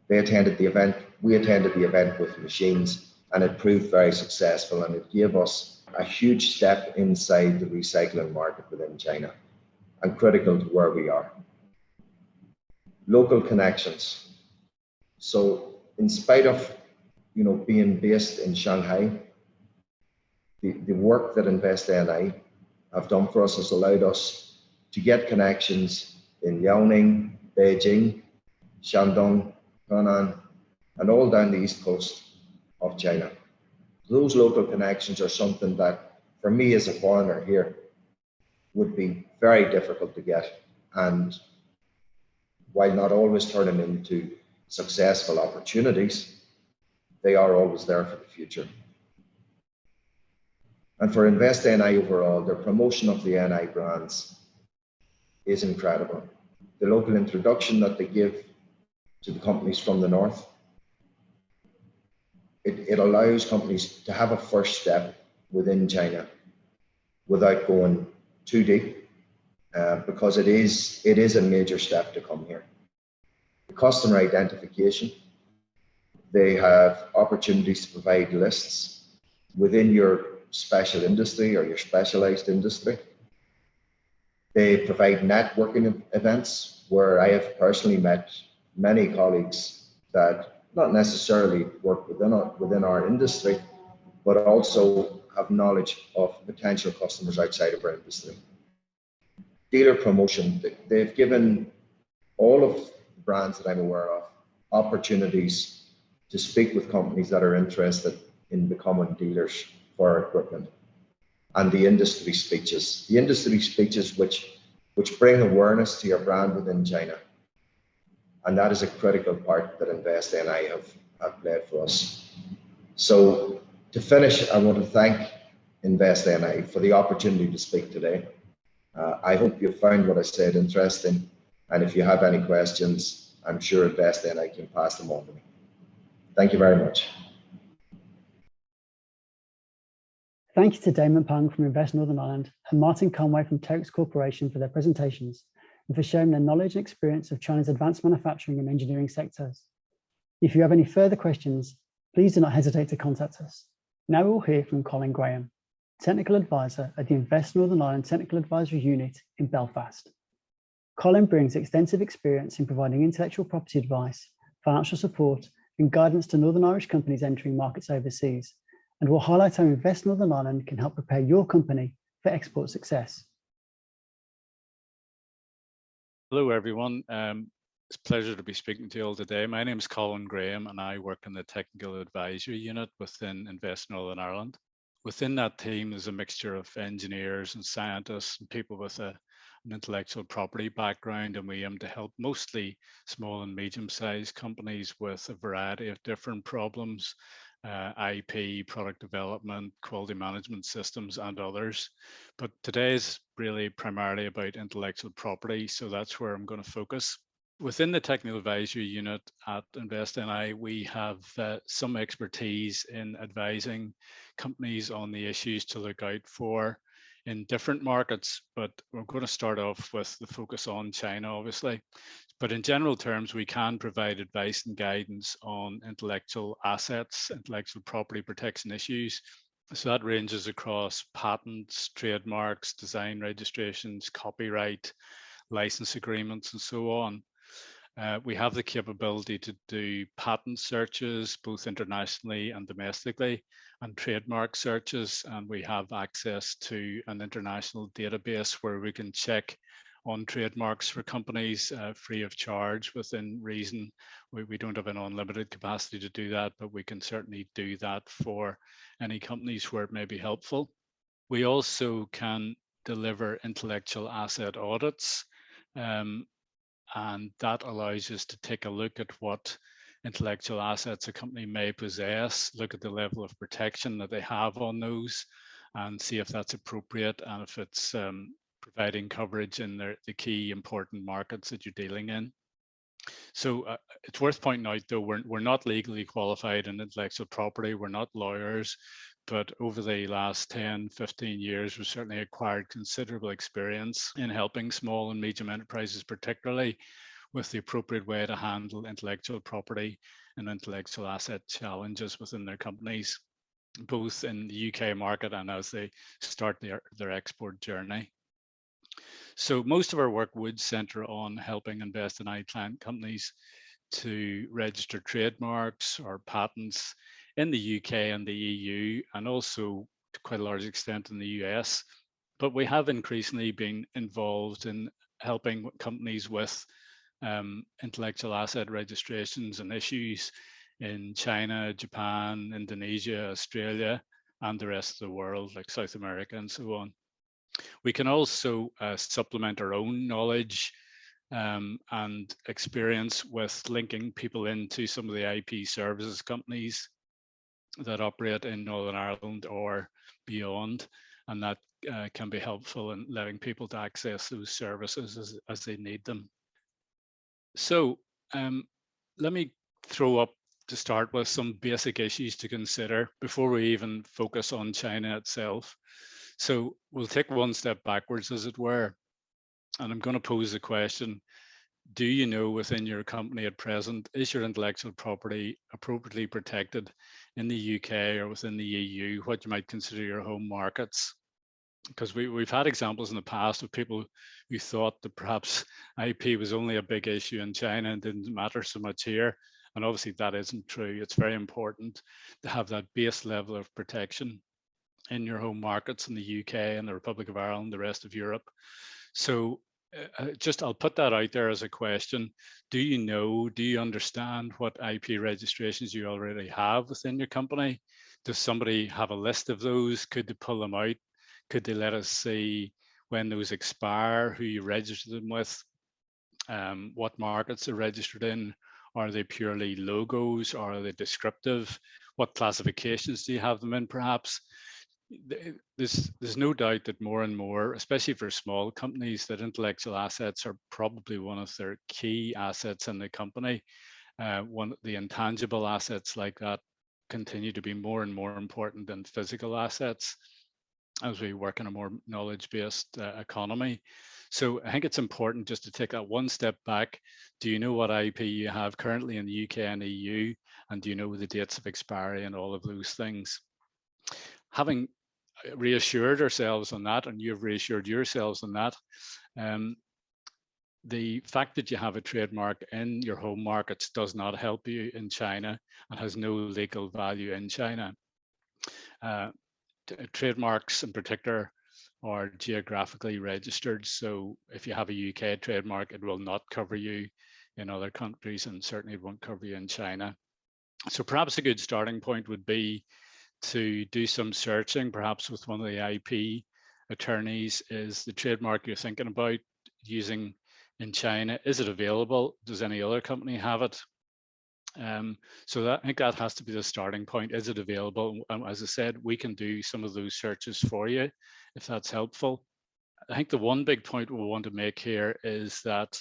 They attended the event, we attended the event with machines, and it proved very successful, and it gave us a huge step inside the recycling market within China and critical to where we are. Local connections. So in spite of being based in Shanghai, the work that Invest NI have done for us has allowed us to get connections in Liaoning, Beijing, Shandong, Henan, and all down the east coast of China. Those local connections are something that, for me as a foreigner here, would be very difficult to get. And while not always turning into successful opportunities, they are always there for the future. And for Invest NI overall, their promotion of the NI brands is incredible. The local introduction that they give to the companies from the north, it allows companies to have a first step within China without going too deep, because it is a major step to come here. The customer identification, they have opportunities to provide lists within your special industry or your specialized industry. They provide networking events where I have personally met many colleagues that not necessarily work within our industry, but also have knowledge of potential customers outside of our industry. Dealer promotion, they've given all of the brands that I'm aware of opportunities to speak with companies that are interested in becoming dealers for our equipment. And the industry speeches which bring awareness to your brand within China. And that is a critical part that Invest NI have played for us. So to finish, I want to thank Invest NI for the opportunity to speak today. I hope you found what I said interesting. And if you have any questions, I'm sure Invest NI can pass them on to me. Thank you very much. Thank you to Damon Pang from Invest Northern Ireland and Martin Conway from Terex Corporation for their presentations and for sharing their knowledge and experience of China's advanced manufacturing and engineering sectors. If you have any further questions, please do not hesitate to contact us. Now we'll hear from Colin Graham, Technical Advisor at the Invest Northern Ireland Technical Advisory Unit in Belfast. Colin brings extensive experience in providing intellectual property advice, financial support, and guidance to Northern Irish companies entering markets overseas, and will highlight how Invest Northern Ireland can help prepare your company for export success. Hello, everyone. It's a pleasure to be speaking to you all today. My name is Colin Graham, and I work in the Technical Advisory Unit within Invest Northern Ireland. Within that team is a mixture of engineers and scientists and people with an intellectual property background, and we aim to help mostly small and medium-sized companies with a variety of different problems, IP, product development, quality management systems, and others. But today is really primarily about intellectual property, so that's where I'm going to focus. Within the Technical Advisory Unit at Invest NI, we have some expertise in advising companies on the issues to look out for in different markets, but we're going to start off with the focus on China, obviously. But in general terms, we can provide advice and guidance on intellectual assets, intellectual property protection issues. So that ranges across patents, trademarks, design registrations, copyright, license agreements, and so on. We have the capability to do patent searches, both internationally and domestically, and trademark searches. And we have access to an international database where we can check on trademarks for companies free of charge within reason. We don't have an unlimited capacity to do that, but we can certainly do that for any companies where it may be helpful. We also can deliver intellectual asset audits. And that allows us to take a look at what intellectual assets a company may possess, look at the level of protection that they have on those, and see if that's appropriate and if it's providing coverage in the key important markets that you're dealing in. So it's worth pointing out, though, we're not legally qualified in intellectual property. We're not lawyers, but over the last 10, 15 years, we've certainly acquired considerable experience in helping small and medium enterprises, particularly with the appropriate way to handle intellectual property and intellectual asset challenges within their companies, both in the UK market and as they start their export journey. So most of our work would center on helping Invest in I client companies to register trademarks or patents in the UK and the EU, and also to quite a large extent in the US. But we have increasingly been involved in helping companies with intellectual asset registrations and issues in China, Japan, Indonesia, Australia, and the rest of the world, like South America and so on. We can also supplement our own knowledge and experience with linking people into some of the IP services companies that operate in Northern Ireland or beyond, and that can be helpful in letting people to access those services as they need them. So let me throw up to start with some basic issues to consider before we even focus on China itself. So we'll take one step backwards, as it were, and I'm going to pose the question: do you know within your company at present, is your intellectual property appropriately protected in the UK or within the EU, what you might consider your home markets? Because we've had examples in the past of people who thought that perhaps IP was only a big issue in China and didn't matter so much here. And obviously that isn't true. It's very important to have that base level of protection in your home markets in the UK and the Republic of Ireland, the rest of Europe. So I'll put that out there as a question. Do you understand what IP registrations you already have within your company? Does somebody have a list of those? Could they pull them out? Could they let us see when those expire, who you registered them with, what markets they're registered in? Are they purely logos? Or are they descriptive? What classifications do you have them in, perhaps? There's no doubt that more and more, especially for small companies, that intellectual assets are probably one of their key assets in the company. The intangible assets like that continue to be more and more important than physical assets as we work in a more knowledge-based economy. So I think it's important just to take that one step back. Do you know what IP you have currently in the UK and EU? And do you know the dates of expiry and all of those things? Having reassured ourselves on that, and you've reassured yourselves on that, the fact that you have a trademark in your home markets does not help you in China and has no legal value in China. Trademarks in particular are geographically registered. So if you have a UK trademark, it will not cover you in other countries, and certainly it won't cover you in China. So perhaps a good starting point would be to do some searching, perhaps with one of the IP attorneys. Is the trademark you're thinking about using in China, is it available? Does any other company have it? So I think that has to be the starting point. Is it available? And as I said, we can do some of those searches for you if that's helpful. I think the one big point we want to make here is that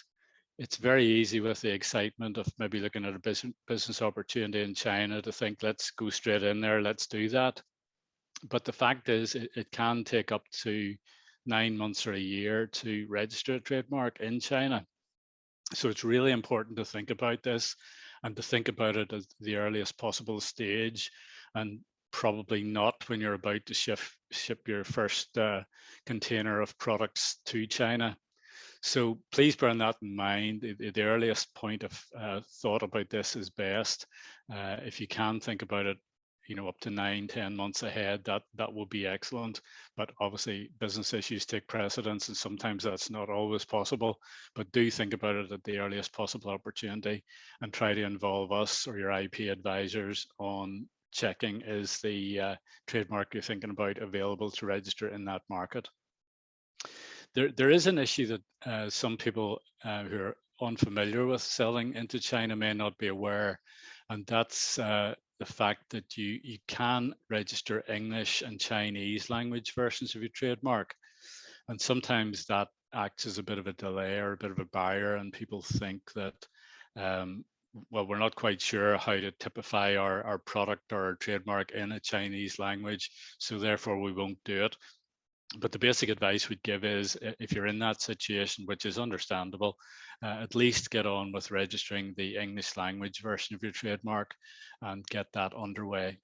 it's very easy with the excitement of maybe looking at a business opportunity in China to think, let's go straight in there, let's do that. But the fact is, it can take up to 9 months or a year to register a trademark in China. So it's really important to think about this and to think about it at the earliest possible stage, and probably not when you're about to ship your first container of products to China. So please bear that in mind. The earliest point of thought about this is best. If you can think about it, up to 9-10 months ahead, that will be excellent. But obviously business issues take precedence, and sometimes that's not always possible. But do think about it at the earliest possible opportunity, and try to involve us or your IP advisors on checking, is the trademark you're thinking about available to register in that market. There is an issue that some people who are unfamiliar with selling into China may not be aware, and that's the fact that you can register English and Chinese language versions of your trademark. And sometimes that acts as a bit of a delay or a bit of a barrier, and people think that, well, we're not quite sure how to typify our product or our trademark in a Chinese language, so therefore we won't do it. But the basic advice we'd give is, if you're in that situation, which is understandable, at least get on with registering the English language version of your trademark and get that underway.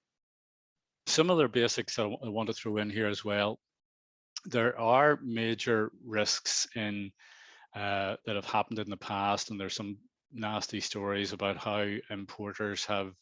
Some other basics I want to throw in here as well. There are major risks in that have happened in the past, and there's some nasty stories about how importers have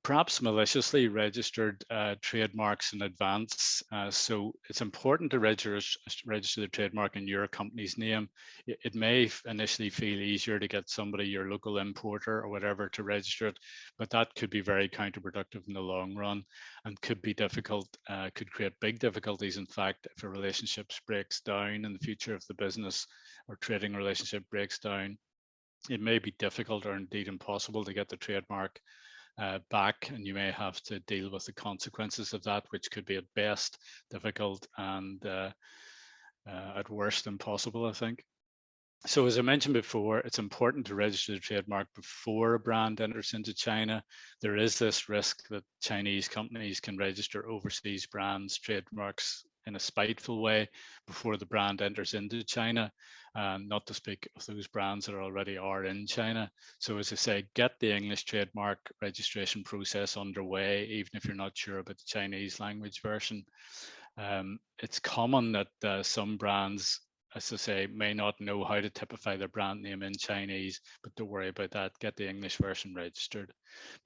perhaps maliciously registered trademarks in advance. So it's important to register the trademark in your company's name. It may initially feel easier to get somebody, your local importer or whatever, to register it, but that could be very counterproductive in the long run and could be difficult, could create big difficulties. In fact, if a relationship breaks down in the future, of the business or trading relationship breaks down, it may be difficult or indeed impossible to get the trademark back, and you may have to deal with the consequences of that, which could be at best difficult and at worst impossible, I think. So as I mentioned before, it's important to register the trademark before a brand enters into China. There is this risk that Chinese companies can register overseas brands, trademarks in a spiteful way before the brand enters into China, not to speak of those brands that already are in China. So as I say, get the English trademark registration process underway, even if you're not sure about the Chinese language version. It's common that some brands, as I say, may not know how to typify their brand name in Chinese, but don't worry about that. Get the English version registered,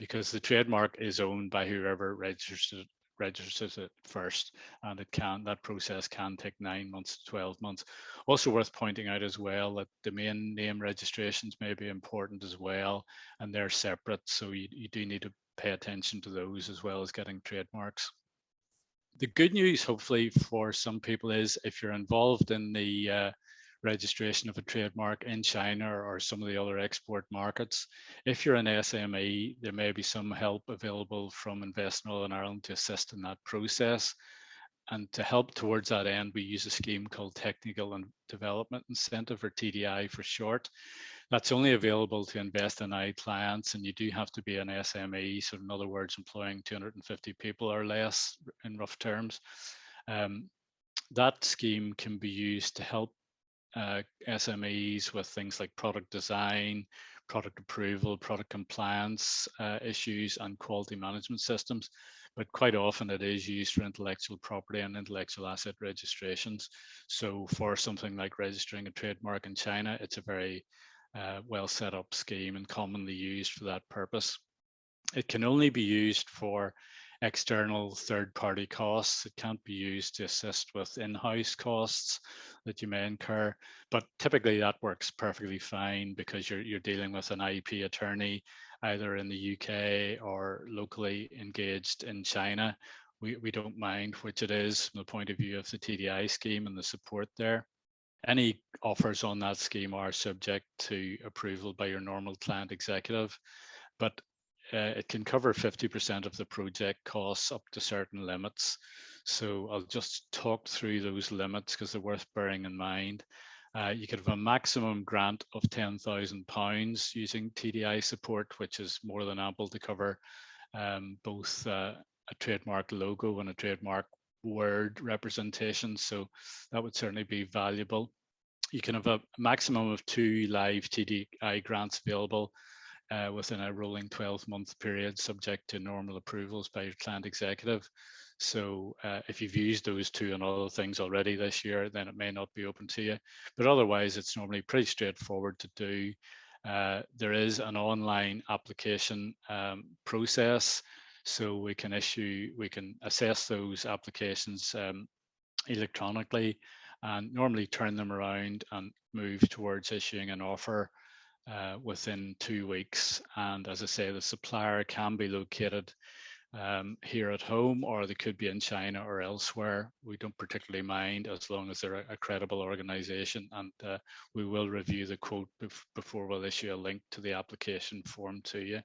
because the trademark is owned by whoever registers it first, and that process can take 9 months to 12 months. Also worth pointing out as well that domain name registrations may be important as well, and they're separate, so you do need to pay attention to those as well as getting trademarks. The good news, hopefully, for some people is, if you're involved in the registration of a trademark in China or some of the other export markets, if you're an SME, there may be some help available from Invest in Northern Ireland to assist in that process. And to help towards that end, we use a scheme called Technical and Development Incentive, or TDI for short. That's only available to Invest NI clients, and you do have to be an SME, so in other words, employing 250 people or less in rough terms. That scheme can be used to help SMEs with things like product design, product approval, product compliance issues, and quality management systems. But quite often it is used for intellectual property and intellectual asset registrations. So for something like registering a trademark in China, it's a very well set up scheme and commonly used for that purpose. It can only be used for external third-party costs. It can't be used to assist with in-house costs that you may incur, but typically that works perfectly fine because you're dealing with an IP attorney either in the UK or locally engaged in China. We don't mind which it is from the point of view of the TDI scheme and the support there. Any offers on that scheme are subject to approval by your normal client executive, but it can cover 50% of the project costs up to certain limits. So I'll just talk through those limits because they're worth bearing in mind. You could have a maximum grant of £10,000 using TDI support, which is more than ample to cover both a trademark logo and a trademark word representation. So that would certainly be valuable. You can have a maximum of 2 live TDI grants available. within a rolling 12-month period, subject to normal approvals by your client executive. So if you've used those 2 and other things already this year, then it may not be open to you. But otherwise, it's normally pretty straightforward to do. There is an online application process, so we can assess those applications electronically and normally turn them around and move towards issuing an offer within 2 weeks. And as I say, the supplier can be located here at home, or they could be in China or elsewhere. We don't particularly mind as long as they're a credible organization, and we will review the quote before we'll issue a link to the application form to you.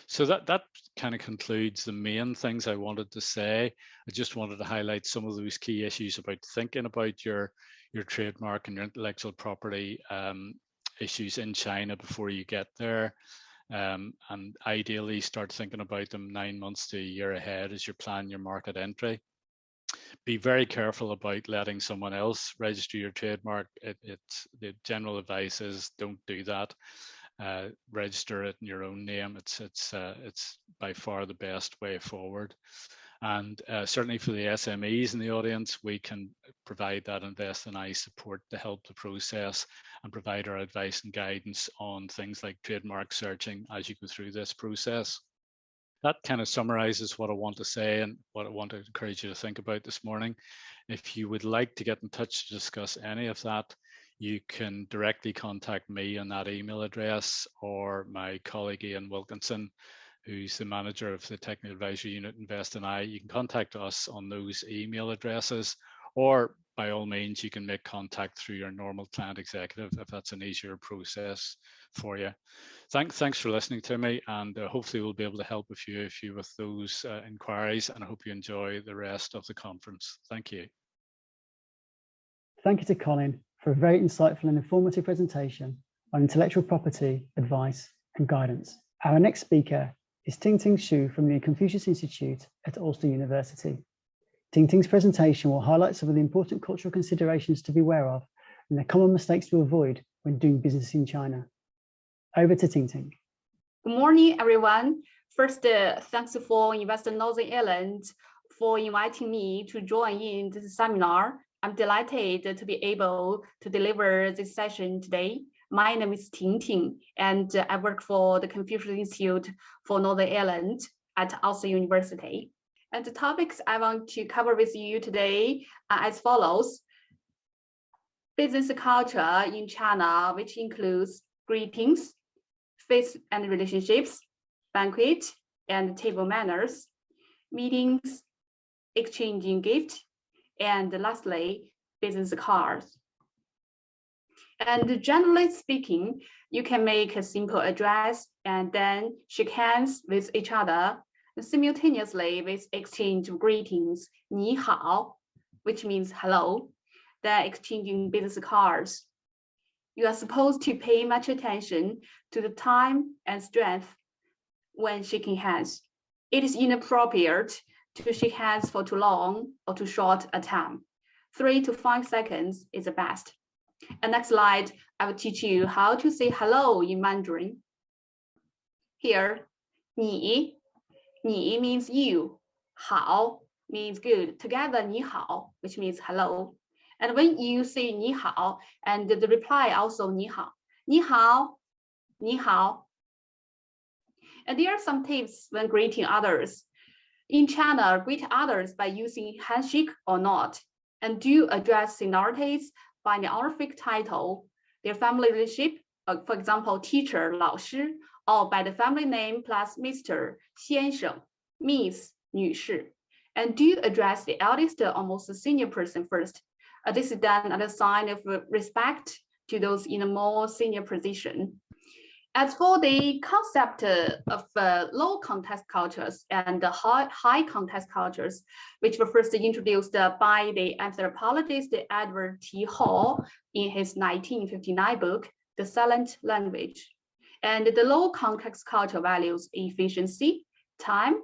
So that kind of concludes the main things I wanted to say. I just wanted to highlight some of those key issues about thinking about your trademark and your intellectual property issues in China before you get there. And ideally start thinking about them 9 months to a year ahead as you plan your market entry. Be very careful about letting someone else register your trademark. The general advice is don't do that. Register it in your own name. It's by far the best way forward. And certainly for the SMEs in the audience, we can provide that Invest in I support to help the process and provide our advice and guidance on things like trademark searching as you go through this process. That kind of summarizes what I want to say and what I want to encourage you to think about this morning. If you would like to get in touch to discuss any of that, you can directly contact me on that email address, or my colleague Ian Wilkinson, who's the manager of the Technical Advisory Unit Invest in I. You can contact us on those email addresses, or by all means, you can make contact through your normal client executive if that's an easier process for you. Thanks for listening to me, and hopefully we'll be able to help a few of you with those inquiries, and I hope you enjoy the rest of the conference. Thank you. Thank you to Colin for a very insightful and informative presentation on intellectual property, advice and guidance. Our next speaker is Tingting Xu from the Confucius Institute at Ulster University. Tingting's presentation will highlight some of the important cultural considerations to be aware of and the common mistakes to avoid when doing business in China. Over to Tingting. Good morning, everyone. First, thanks for Invest in Northern Ireland for inviting me to join in this seminar. I'm delighted to be able to deliver this session today. My name is Tingting, and I work for the Confucius Institute for Northern Ireland at Ulster University. And the topics I want to cover with you today are as follows. Business culture in China, which includes greetings, face and relationships, banquet and table manners, meetings, exchanging gifts, and lastly, business cards. And generally speaking, you can make a simple address and then shake hands with each other simultaneously with exchange of greetings, 你好, which means hello, then exchanging business cards. You are supposed to pay much attention to the time and strength when shaking hands. It is inappropriate to shake hands for too long or too short a time. 3 to 5 seconds is the best. And next slide, I will teach you how to say hello in Mandarin. Here, 你 means you, 好 means good. Together, 你好, which means hello. And when you say 你好, and the reply also 你好, 你好, 你好. And there are some tips when greeting others. In China, greet others by using handshake or not, and do address seniorities by the honorific title, their family relationship, for example, teacher, 老师, or by the family name plus Mr. 先生, Miss, 女士. And do address the eldest or most senior person first. This is done as a sign of respect to those in a more senior position. As for the concept of low context cultures and high context cultures, which were first introduced by the anthropologist Edward T. Hall in his 1959 book, The Silent Language. And the low context culture values efficiency, time,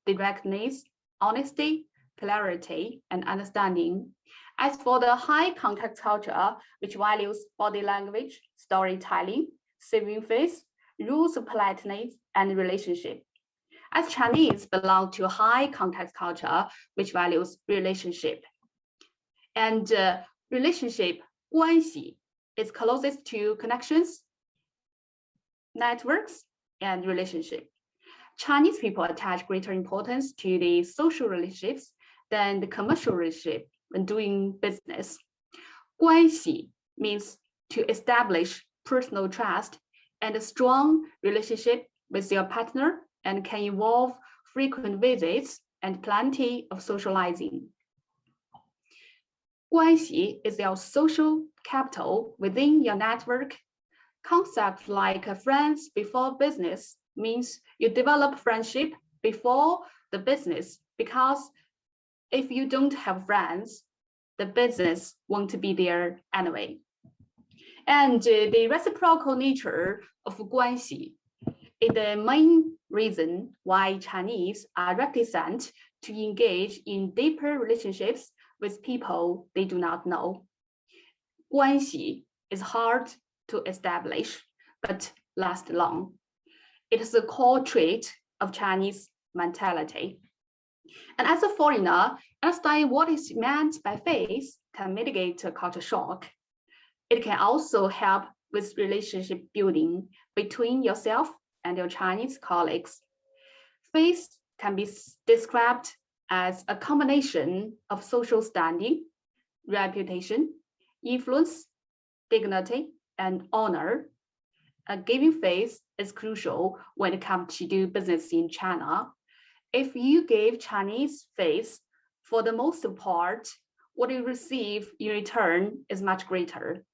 directness, honesty, clarity, and understanding. As for the high context culture, which values body language, storytelling, saving face, rules of politeness and relationship. As Chinese belong to a high context culture, which values relationship. And relationship, 关系, is closest to connections, networks, and relationship. Chinese people attach greater importance to the social relationships than the commercial relationship when doing business. 关系 means to establish personal trust and a strong relationship with your partner and can involve frequent visits and plenty of socializing. 关系 is your social capital within your network. Concepts like friends before business means you develop friendship before the business, because if you don't have friends, the business won't be there anyway. And the reciprocal nature of 关系 is the main reason why Chinese are reticent to engage in deeper relationships with people they do not know. 关系 is hard to establish, but lasts long. It is a core trait of Chinese mentality. And as a foreigner, understanding what is meant by faith can mitigate a culture shock. It can also help with relationship building between yourself and your Chinese colleagues. Faith can be described as a combination of social standing, reputation, influence, dignity, and honor. A giving faith is crucial when it comes to do business in China. If you give Chinese faith, for the most part, what you receive in return is much greater.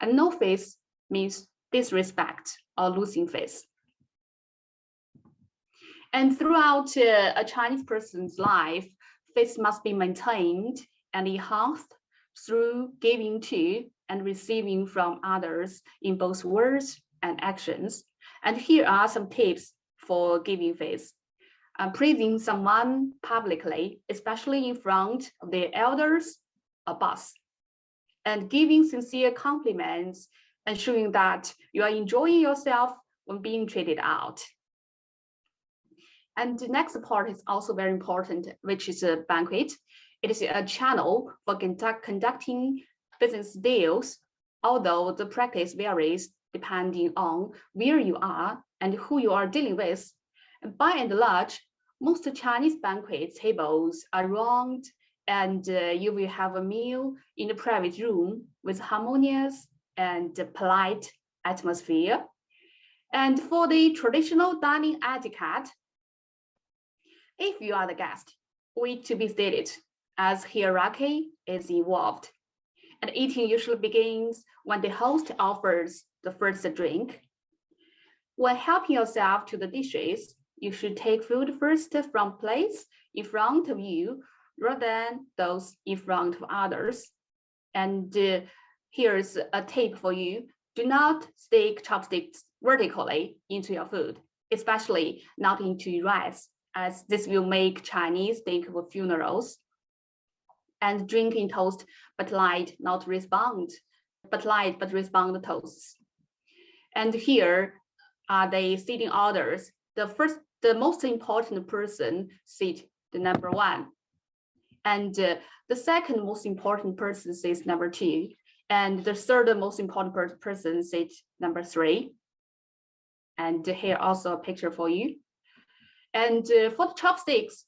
And no faith means disrespect or losing faith. And throughout a Chinese person's life, faith must be maintained and enhanced through giving to and receiving from others in both words and actions. And here are some tips for giving faith. Praising someone publicly, especially in front of their elders or boss, and giving sincere compliments and showing that you are enjoying yourself when being treated out. And the next part is also very important, which is a banquet. It is a channel for conducting business deals, although the practice varies depending on where you are and who you are dealing with. And by and large, most Chinese banquet tables are round, and you will have a meal in a private room with harmonious and polite atmosphere. And for the traditional dining etiquette, if you are the guest, wait to be stated, as hierarchy is involved. And eating usually begins when the host offers the first drink. When helping yourself to the dishes, you should take food first from plates in front of you rather than those in front of others. And here's a tip for you. Do not stick chopsticks vertically into your food, especially not into rice, as this will make Chinese think of funerals. And drinking toast, but light, not respond, but light, but respond toasts. And here are the seating orders. The most important person sit the number 1. And the second most important person sits number 2. And the third most important person sits number 3. And here also a picture for you. And for the chopsticks,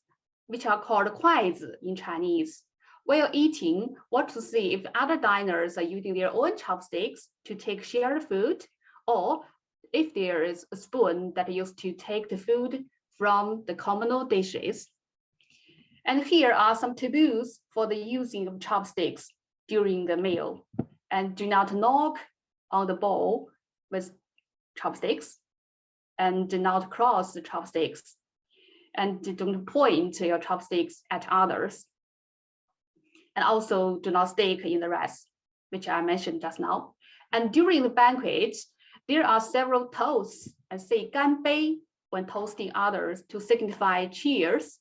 which are called 筷子 in Chinese, while eating, watch to see if other diners are using their own chopsticks to take shared food, or if there is a spoon that is used to take the food from the communal dishes. And here are some taboos for the using of chopsticks during the meal. And do not knock on the bowl with chopsticks, and do not cross the chopsticks, and don't point your chopsticks at others. And also do not stick in the rice, which I mentioned just now. And during the banquet, there are several toasts, and say 干杯 when toasting others to signify cheers.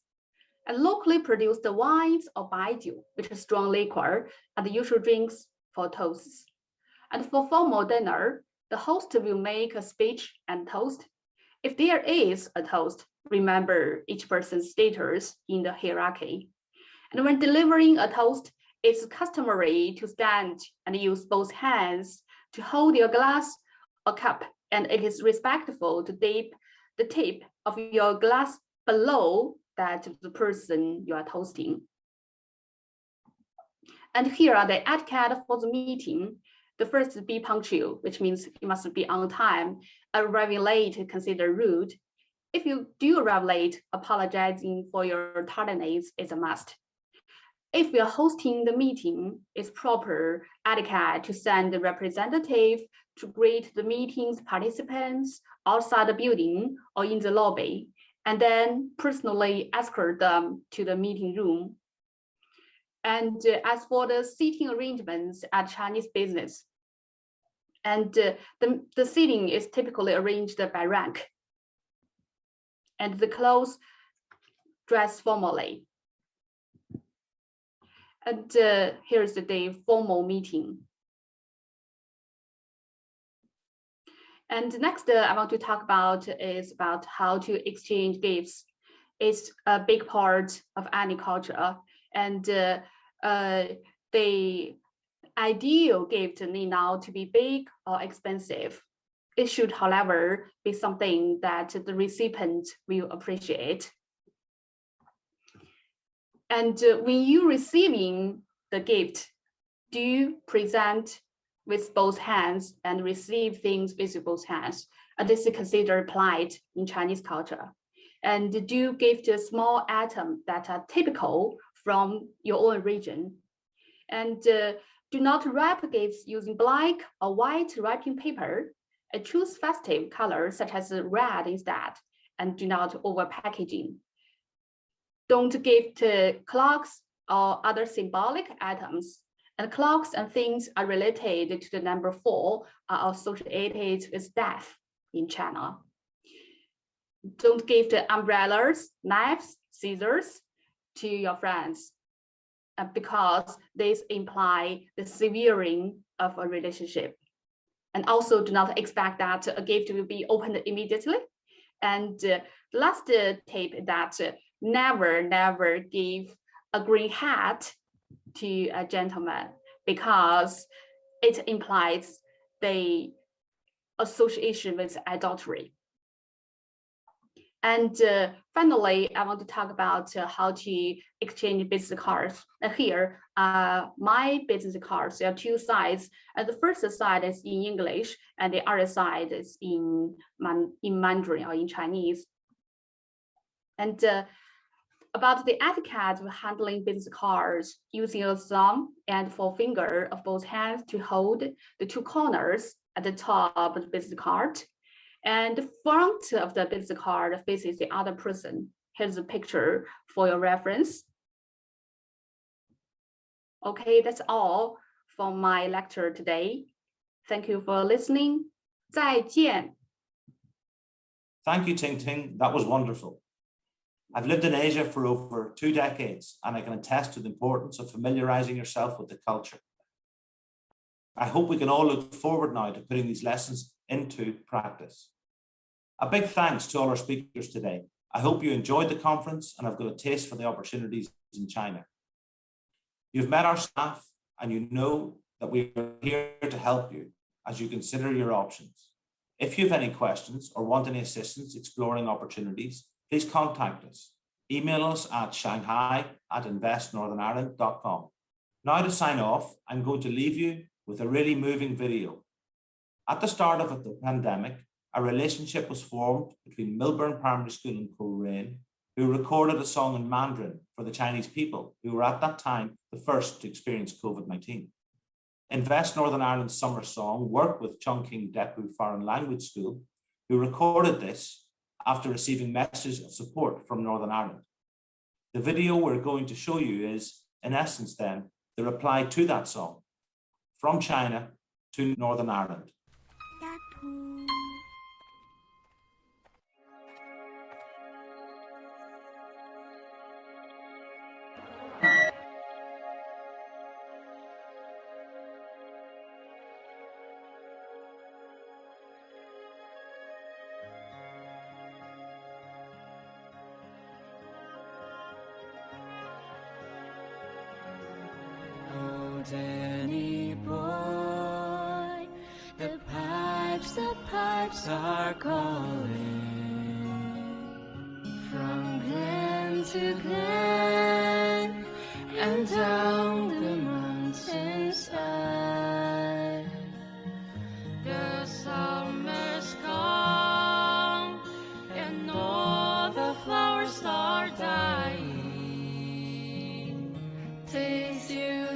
And locally produced wines or baijiu, which is strong liquor, are the usual drinks for toasts. And for formal dinner, The host will make a speech and toast. If there is a toast, remember each person's status in the hierarchy. And when delivering a toast, it's customary to stand and use both hands to hold your glass or cup, and it is respectful to dip the tip of your glass below that of the person you are toasting. And here are the etiquette for the meeting. The first is be punctual, which means you must be on time. Arriving late considered rude. If you do arrive late, apologizing for your tardiness is a must. If we are hosting the meeting, it's proper etiquette to send the representative to greet the meeting's participants outside the building or in the lobby, and then personally escort them to the meeting room. And as for the seating arrangements at Chinese business, and the seating is typically arranged by rank, and the clothes dress formally. And here's the formal meeting. And next, I want to talk about is about how to exchange gifts. It's a big part of any culture, and the ideal gift need not to be big or expensive. It should, however, be something that the recipient will appreciate. And when you receiving the gift, do you present with both hands and receive things with both hands? And this is considered polite in Chinese culture. And do you gift a small item that are typical from your own region? And do not wrap gifts using black or white wrapping paper. Choose festive colors such as red instead, and do not over packaging. Don't gift clocks or other symbolic items. And clocks and things are related to the number 4 are associated with death in China. Don't gift umbrellas, knives, scissors to your friends because this imply the severing of a relationship. And also do not expect that a gift will be opened immediately. And the last tip is that never give a green hat to a gentleman because it implies the association with adultery. And finally, I want to talk about how to exchange business cards. Here, my business cards, there are 2 sides. And the first side is in English, and the other side is in Mandarin or in Chinese. And about the etiquette of handling business cards, using a thumb and forefinger of both hands to hold the 2 corners at the top of the business card. And the front of the business card faces the other person. Here's a picture for your reference. Okay, that's all for my lecture today. Thank you for listening. 再见. Thank you, Ting Ting. That was wonderful. I've lived in Asia for over 2 decades, and I can attest to the importance of familiarizing yourself with the culture. I hope we can all look forward now to putting these lessons into practice. A big thanks to all our speakers today. I hope you enjoyed the conference and have got a taste for the opportunities in China. You've met our staff and you know that we are here to help you as you consider your options. If you have any questions or want any assistance exploring opportunities, please contact us. Email us at shanghai@investnorthernireland.com. Now to sign off, I'm going to leave you with a really moving video. At the start of the pandemic, a relationship was formed between Millburn Primary School and Coleraine, who recorded a song in Mandarin for the Chinese people, who were at that time the first to experience COVID-19. Invest Northern Ireland's summer song worked with Chongqing Depu Foreign Language School, who recorded this after receiving messages of support from Northern Ireland. The video we're going to show you is, in essence then, the reply to that song, from China to Northern Ireland. Danny boy, the pipes are calling. From glen to glen and down the mountainside. The summer's come and all the flowers are dying. 'Tis you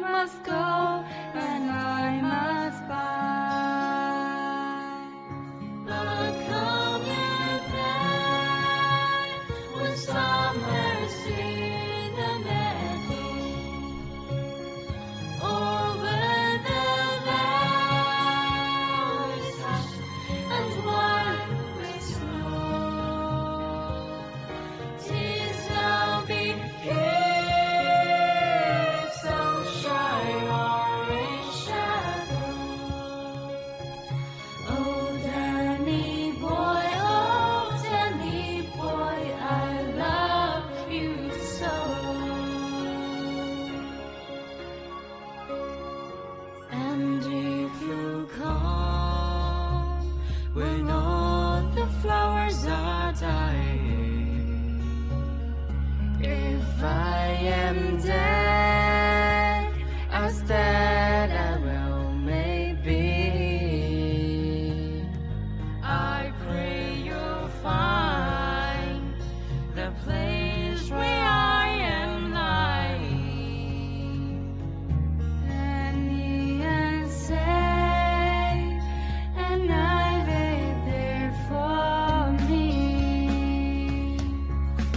must go and I must buy. But come you back when summer's in the meadow, or when the land is hushed and white with snow. 'Tis now begins sunshine or in shadow. Oh Danny boy, I love you so. And if you come when all the flowers are dying, if I am dead, as dead I well may be, I pray you'll find the place where I am lying, and safe and I lay there for me,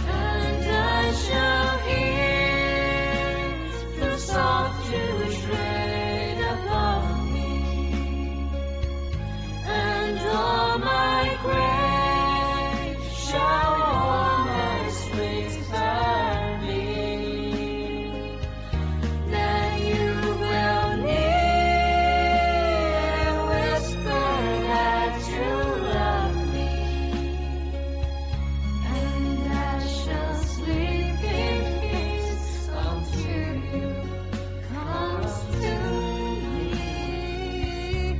and I shall hear the soft dew tread above me, and all my graves shall almost whisper me. Then you will near whisper that you love me, and I shall sleep in peace until you come to me,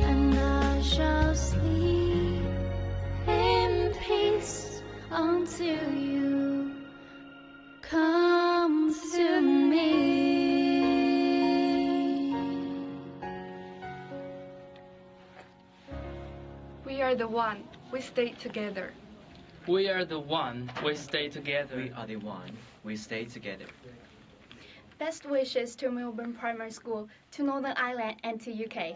and I shall sleep in peace until you come to me. We are the one, we stay together. We are the one, we stay together. We are the one, we stay together. Best wishes to Melbourne Primary School, to Northern Ireland and to UK.